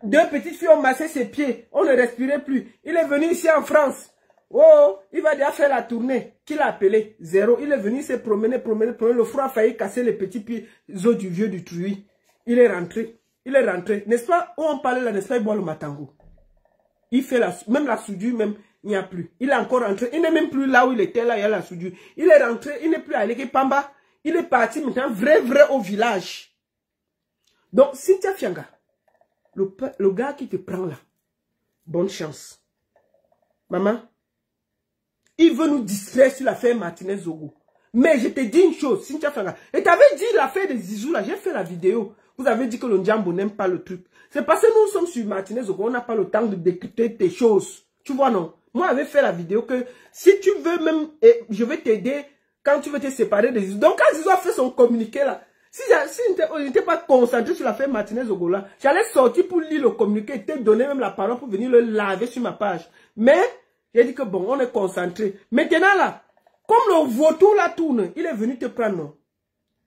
Deux petites filles ont massé ses pieds. On ne respirait plus. Il est venu ici en France. Oh, il va déjà faire la tournée. Qui l'a appelé? Zéro. Il est venu se promener. Le froid a failli casser les petits pieds os du vieux du Truy. Il est rentré. N'est-ce pas? Où on parlait là, n'est-ce pas? Il boit le matango. Il fait même la soudure, même, il n'y a plus. Il est encore rentré. Il n'est même plus là où il était, là, il y a la soudure. Il est rentré, il n'est plus à Pamba. Il est parti maintenant, vrai au village. Donc, Cynthia Fianga, le gars qui te prend là, bonne chance. Maman, il veut nous distraire sur l'affaire Martinez Zogo. Mais je te dis une chose, Cynthia Fianga. Et tu avais dit l'affaire de Zizou là, j'ai fait la vidéo. Vous avez dit que le Ndjambo n'aime pas le truc. C'est parce que nous sommes sur Martinez Zogo, on n'a pas le temps de décrypter tes choses. Tu vois non? Moi, j'avais fait la vidéo que si tu veux même, je vais t'aider quand tu veux te séparer de Zizou. Donc quand Zizou a fait son communiqué là, si je n'étais pas concentré sur l'affaire Martinez Zogo là, j'allais sortir pour lire le communiqué et te donner même la parole pour venir le laver sur ma page. Mais, j'ai dit que bon, on est concentré. Maintenant là, comme le vautour là tourne, il est venu te prendre, non?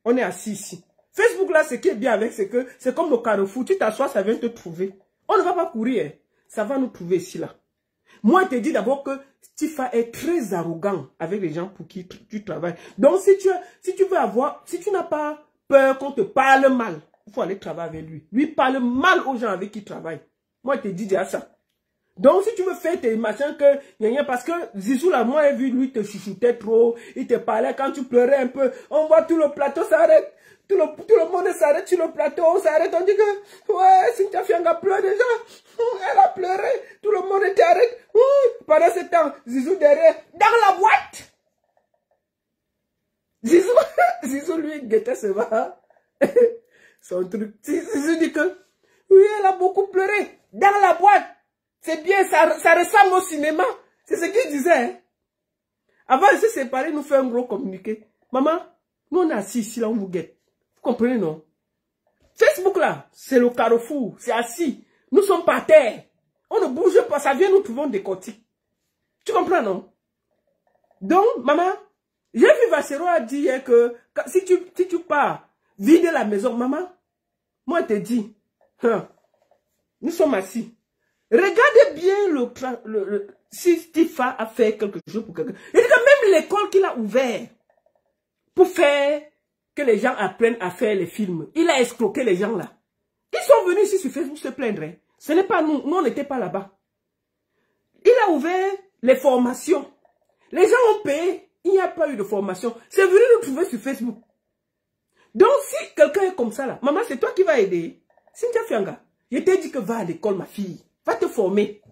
On est assis ici. Facebook là, ce qui est bien avec, c'est que c'est comme le carrefour. Tu t'assois, ça vient te trouver. On ne va pas courir, hein. Ça va nous trouver ici là. Moi, je te dis d'abord que Stifa est très arrogant avec les gens pour qui tu travailles. Donc, si tu n'as pas peur qu'on te parle mal, il faut aller travailler avec lui. Lui parle mal aux gens avec qui il travaille. Moi, je te dis déjà ça. Donc, si tu veux faire tes machins parce que Zizou, là, moi, j'ai vu, lui, te chuchotait trop, il te parlait quand tu pleurais un peu, on voit tout le plateau s'arrête, tout le monde s'arrête sur le plateau, on s'arrête, on dit que, ouais, Cynthia Fianga pleure déjà, elle a pleuré, tout le monde était arrêté, pendant ce temps, Zizou derrière, dans la boîte, Zizou, lui, guettait ce va, son truc, Zizou dit que, oui, elle a beaucoup pleuré, dans la boîte. C'est bien, ça ressemble au cinéma. C'est ce qu'il disait. Hein? Avant de se séparer, nous fait un gros communiqué. Maman, nous on est assis ici, là, on vous guette. Vous comprenez, non? Facebook, là, c'est le carrefour. C'est assis. Nous sommes par terre. On ne bouge pas. Ça vient, nous trouvons des côtés. Tu comprends, non? Donc, maman, J'ai vu Vassero a dit hier que si tu pars vider la maison, maman, moi je te dis, nous sommes assis. Regardez bien si Tifa a fait quelque chose pour quelqu'un. Il dit que même l'école qu'il a ouvert pour faire que les gens apprennent à faire les films, il a escroqué les gens là. Ils sont venus ici sur Facebook se plaindre. Ce n'est pas nous, on n'était pas là-bas. Il a ouvert les formations. Les gens ont payé, il n'y a pas eu de formation. C'est venu nous trouver sur Facebook. Donc si quelqu'un est comme ça là, maman c'est toi qui vas aider. Cynthia Fianga, je t'ai dit que va à l'école ma fille. Va te former.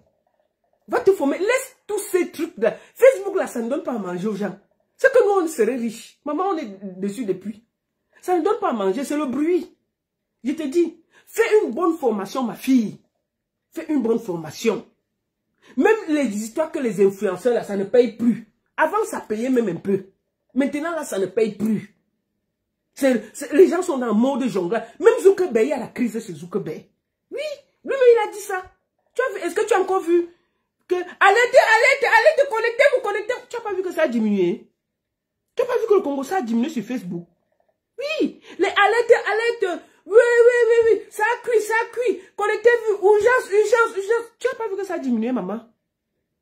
Va te former. Laisse tous ces trucs-là. Facebook, là, ça ne donne pas à manger aux gens. C'est que nous, on serait riches. Maman, on est dessus depuis. Ça ne donne pas à manger, c'est le bruit. Je te dis, fais une bonne formation, ma fille. Fais une bonne formation. Même les histoires que les influenceurs, là, ça ne paye plus. Avant, ça payait même un peu. Maintenant, là, ça ne paye plus. Les gens sont dans le mode jonglage. Même Zuckerberg, il y a la crise chez Zuckerberg. Oui, lui-même, il a dit ça. Est-ce que tu as encore vu que allez te connecter, vous connectez. Tu n'as pas vu que ça a diminué? Tu n'as pas vu que le Congo ça a diminué sur Facebook? Oui, les alertes, oui, ça a cuit, connectez-vous, urgence. Tu n'as pas vu que ça a diminué, maman?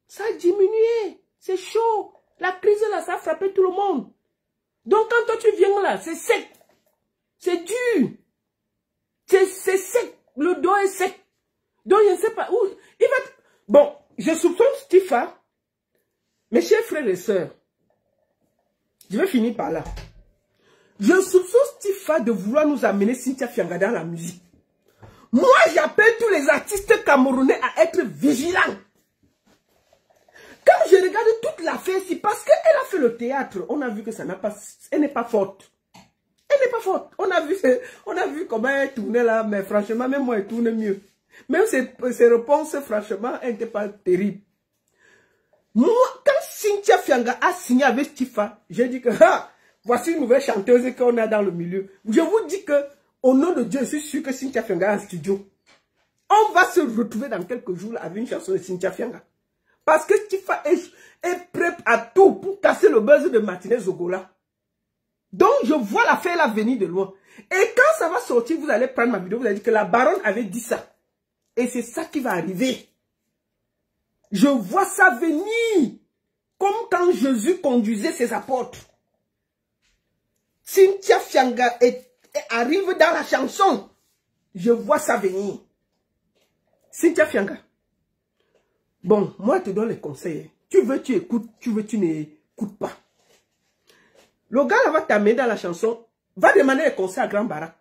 Ça a diminué, c'est chaud. La crise là, ça a frappé tout le monde. Donc quand toi tu viens là, c'est sec, c'est dur, c'est sec, le dos est sec. Donc, je ne sais pas où. Il va... Bon, je soupçonne Tifa, mes chers frères et sœurs. Je vais finir par là. Je soupçonne Tifa de vouloir nous amener Cynthia Fianga dans la musique. Moi, j'appelle tous les artistes camerounais à être vigilants. Quand je regarde toute l'affaire, c'est parce qu'elle a fait le théâtre. On a vu que ça n'a pas... Elle n'est pas forte. Elle n'est pas forte. On a vu comment elle tournait là, mais franchement, même moi, elle tourne mieux. Même ses réponses, franchement, elles n'étaient pas terribles. Moi, quand Cynthia Fianga a signé avec Tifa, j'ai dit que voici une nouvelle chanteuse qu'on a dans le milieu. Je vous dis que, au nom de Dieu, je suis sûr que Cynthia Fianga est en studio. On va se retrouver dans quelques jours là, avec une chanson de Cynthia Fianga. Parce que Tifa est prête à tout pour casser le buzz de Martinez Zogola. Donc, je vois l'affaire là venir de loin. Et quand ça va sortir, vous allez prendre ma vidéo, vous allez dire que la baronne avait dit ça. Et c'est ça qui va arriver. Je vois ça venir. Comme quand Jésus conduisait ses apôtres. Cynthia Fianga arrive dans la chanson. Je vois ça venir. Cynthia Fianga. Bon, moi, je te donne les conseils. Tu veux, tu écoutes. Tu veux, tu n'écoutes pas. Le gars là va t'amener dans la chanson. Va demander les conseils à Grand Barak.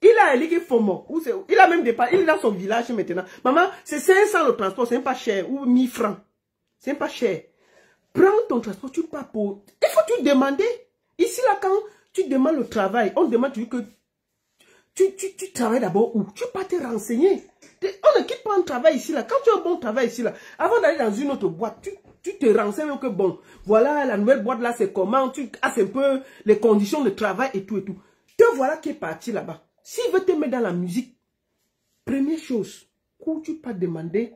Il a éliqué Fomo. Il a même dépassé. Il est dans son village maintenant. Maman, c'est 500 le transport. C'est pas cher. Ou 1000 francs. C'est pas cher. Prends ton transport. Tu pars pour... Il faut te demander. Ici, là, quand tu demandes le travail, on demande que tu travailles d'abord où? Tu pars te renseigner. On ne quitte pas un travail ici, là. Quand tu as un bon travail ici, là, avant d'aller dans une autre boîte, tu te renseignes que bon, voilà, la nouvelle boîte, là, c'est comment. Tu as un peu les conditions de travail et tout et tout. Te voilà qui est parti là-bas. S'il veut te mettre dans la musique, première chose, où tu peux demander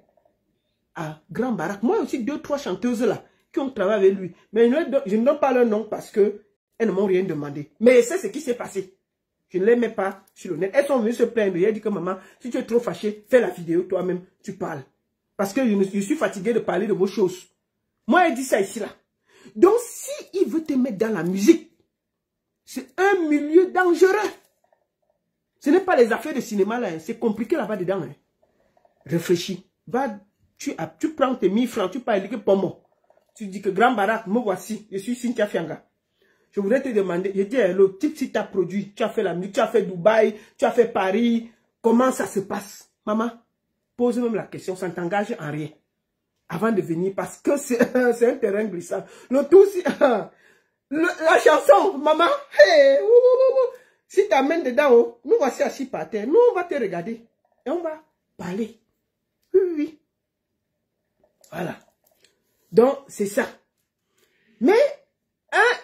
à Grand Barak. Moi aussi, 2-3 chanteuses là, qui ont travaillé avec lui. Mais je ne donne pas leur nom parce qu'elles ne m'ont rien demandé. Mais c'est ce qui s'est passé. Je ne les mets pas sur le net. Elles sont venues se plaindre. Elles disent que maman, si tu es trop fâché, fais la vidéo toi-même, tu parles. Parce que je suis fatigué de parler de vos choses. Moi, elle dit ça ici là. Donc, si il veut te mettre dans la musique, c'est un milieu dangereux. Ce n'est pas les affaires de cinéma là, hein. C'est compliqué là-bas dedans. Hein. Réfléchis. Va, tu prends tes 1000 francs, tu parles de Pomo. Tu dis que Grand Barak, me voici, je suis Cynthia Fianga. Je voudrais te demander, je dis, le type si tu as produit, tu as fait la musique, tu as fait Dubaï, tu as fait Paris, comment ça se passe? Maman, pose même la question, ça ne t'engage en rien. Avant de venir, parce que c'est un terrain glissant. Le tout, la chanson, maman, hey, si tu amènes dedans, oh, nous voici assis par terre, nous on va te regarder et on va parler. Oui. Voilà. Donc, c'est ça. Mais,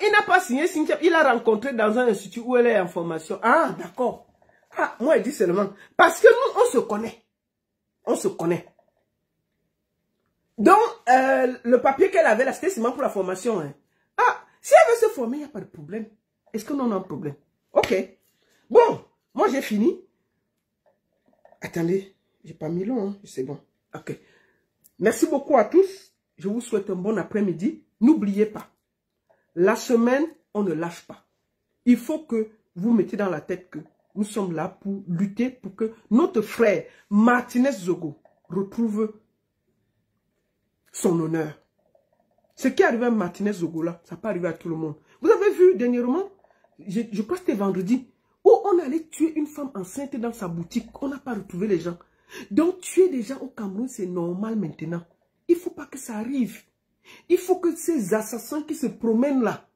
il n'a pas signé Cynthia, il l'a rencontré dans un institut où elle est en formation. Ah, d'accord. Ah, moi, elle dit seulement. Parce que nous, on se connaît. On se connaît. Donc, le papier qu'elle avait là, c'était seulement pour la formation. Hein. Ah, si elle veut se former, il n'y a pas de problème. Est-ce que nous on a un problème? Ok. Bon, moi j'ai fini. Attendez, j'ai pas mis long, hein. C'est bon. Ok. Merci beaucoup à tous. Je vous souhaite un bon après-midi. N'oubliez pas, la semaine, on ne lâche pas. Il faut que vous mettez dans la tête que nous sommes là pour lutter pour que notre frère Martinez Zogo retrouve son honneur. Ce qui est arrivé à Martinez Zogo là, ça peut arriver à tout le monde. Vous avez vu dernièrement, je crois que c'était vendredi, où on allait tuer une femme enceinte dans sa boutique. On n'a pas retrouvé les gens. Donc tuer des gens au Cameroun, c'est normal maintenant. Il ne faut pas que ça arrive. Il faut que ces assassins qui se promènent là,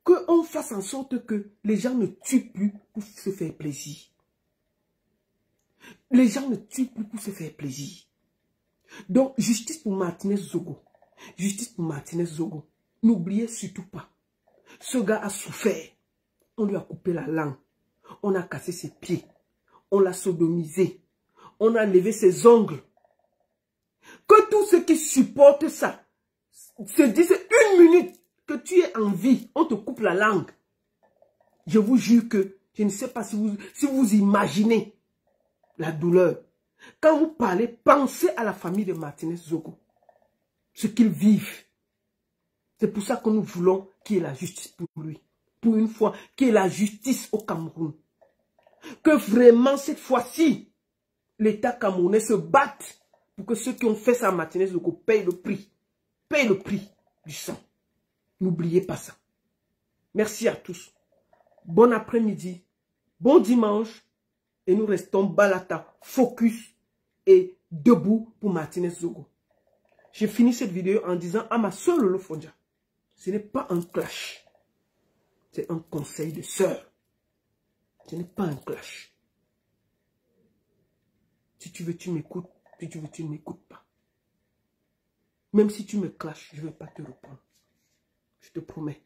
qu'on fasse en sorte que les gens ne tuent plus pour se faire plaisir. Les gens ne tuent plus pour se faire plaisir. Donc, justice pour Martinez Zogo. Justice pour Martinez Zogo. N'oubliez surtout pas. Ce gars a souffert. On lui a coupé la langue. On a cassé ses pieds. On l'a sodomisé. On a levé ses ongles. Que tous ceux qui supportent ça se disent une minute que tu es en vie, on te coupe la langue. Je vous jure que je ne sais pas si vous imaginez la douleur. Quand vous parlez, pensez à la famille de Martinez Zogo. Ce qu'ils vivent. C'est pour ça que nous voulons qu'il y ait la justice pour lui. Pour une fois, qu'il y ait la justice au Cameroun. Que vraiment cette fois-ci, l'État camerounais se batte pour que ceux qui ont fait ça à Martinez Zogo payent le prix. Payent le prix du sang. N'oubliez pas ça. Merci à tous. Bon après-midi. Bon dimanche. Et nous restons balata, focus et debout pour Martinez Zogo. J'ai fini cette vidéo en disant à ma soeur Lolo Fondia, ce n'est pas un clash. C'est un conseil de sœur. Ce n'est pas un clash. Si tu veux, tu m'écoutes. Si tu veux, tu ne m'écoutes pas. Même si tu me clashes, je ne vais pas te répondre. Je te promets.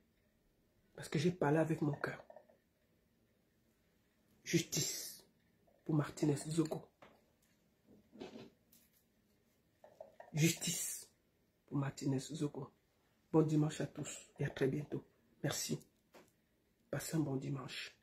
Parce que j'ai parlé avec mon cœur. Justice pour Martinez Zogo. Justice pour Martinez Zogo. Bon dimanche à tous et à très bientôt. Merci. Passez un bon dimanche.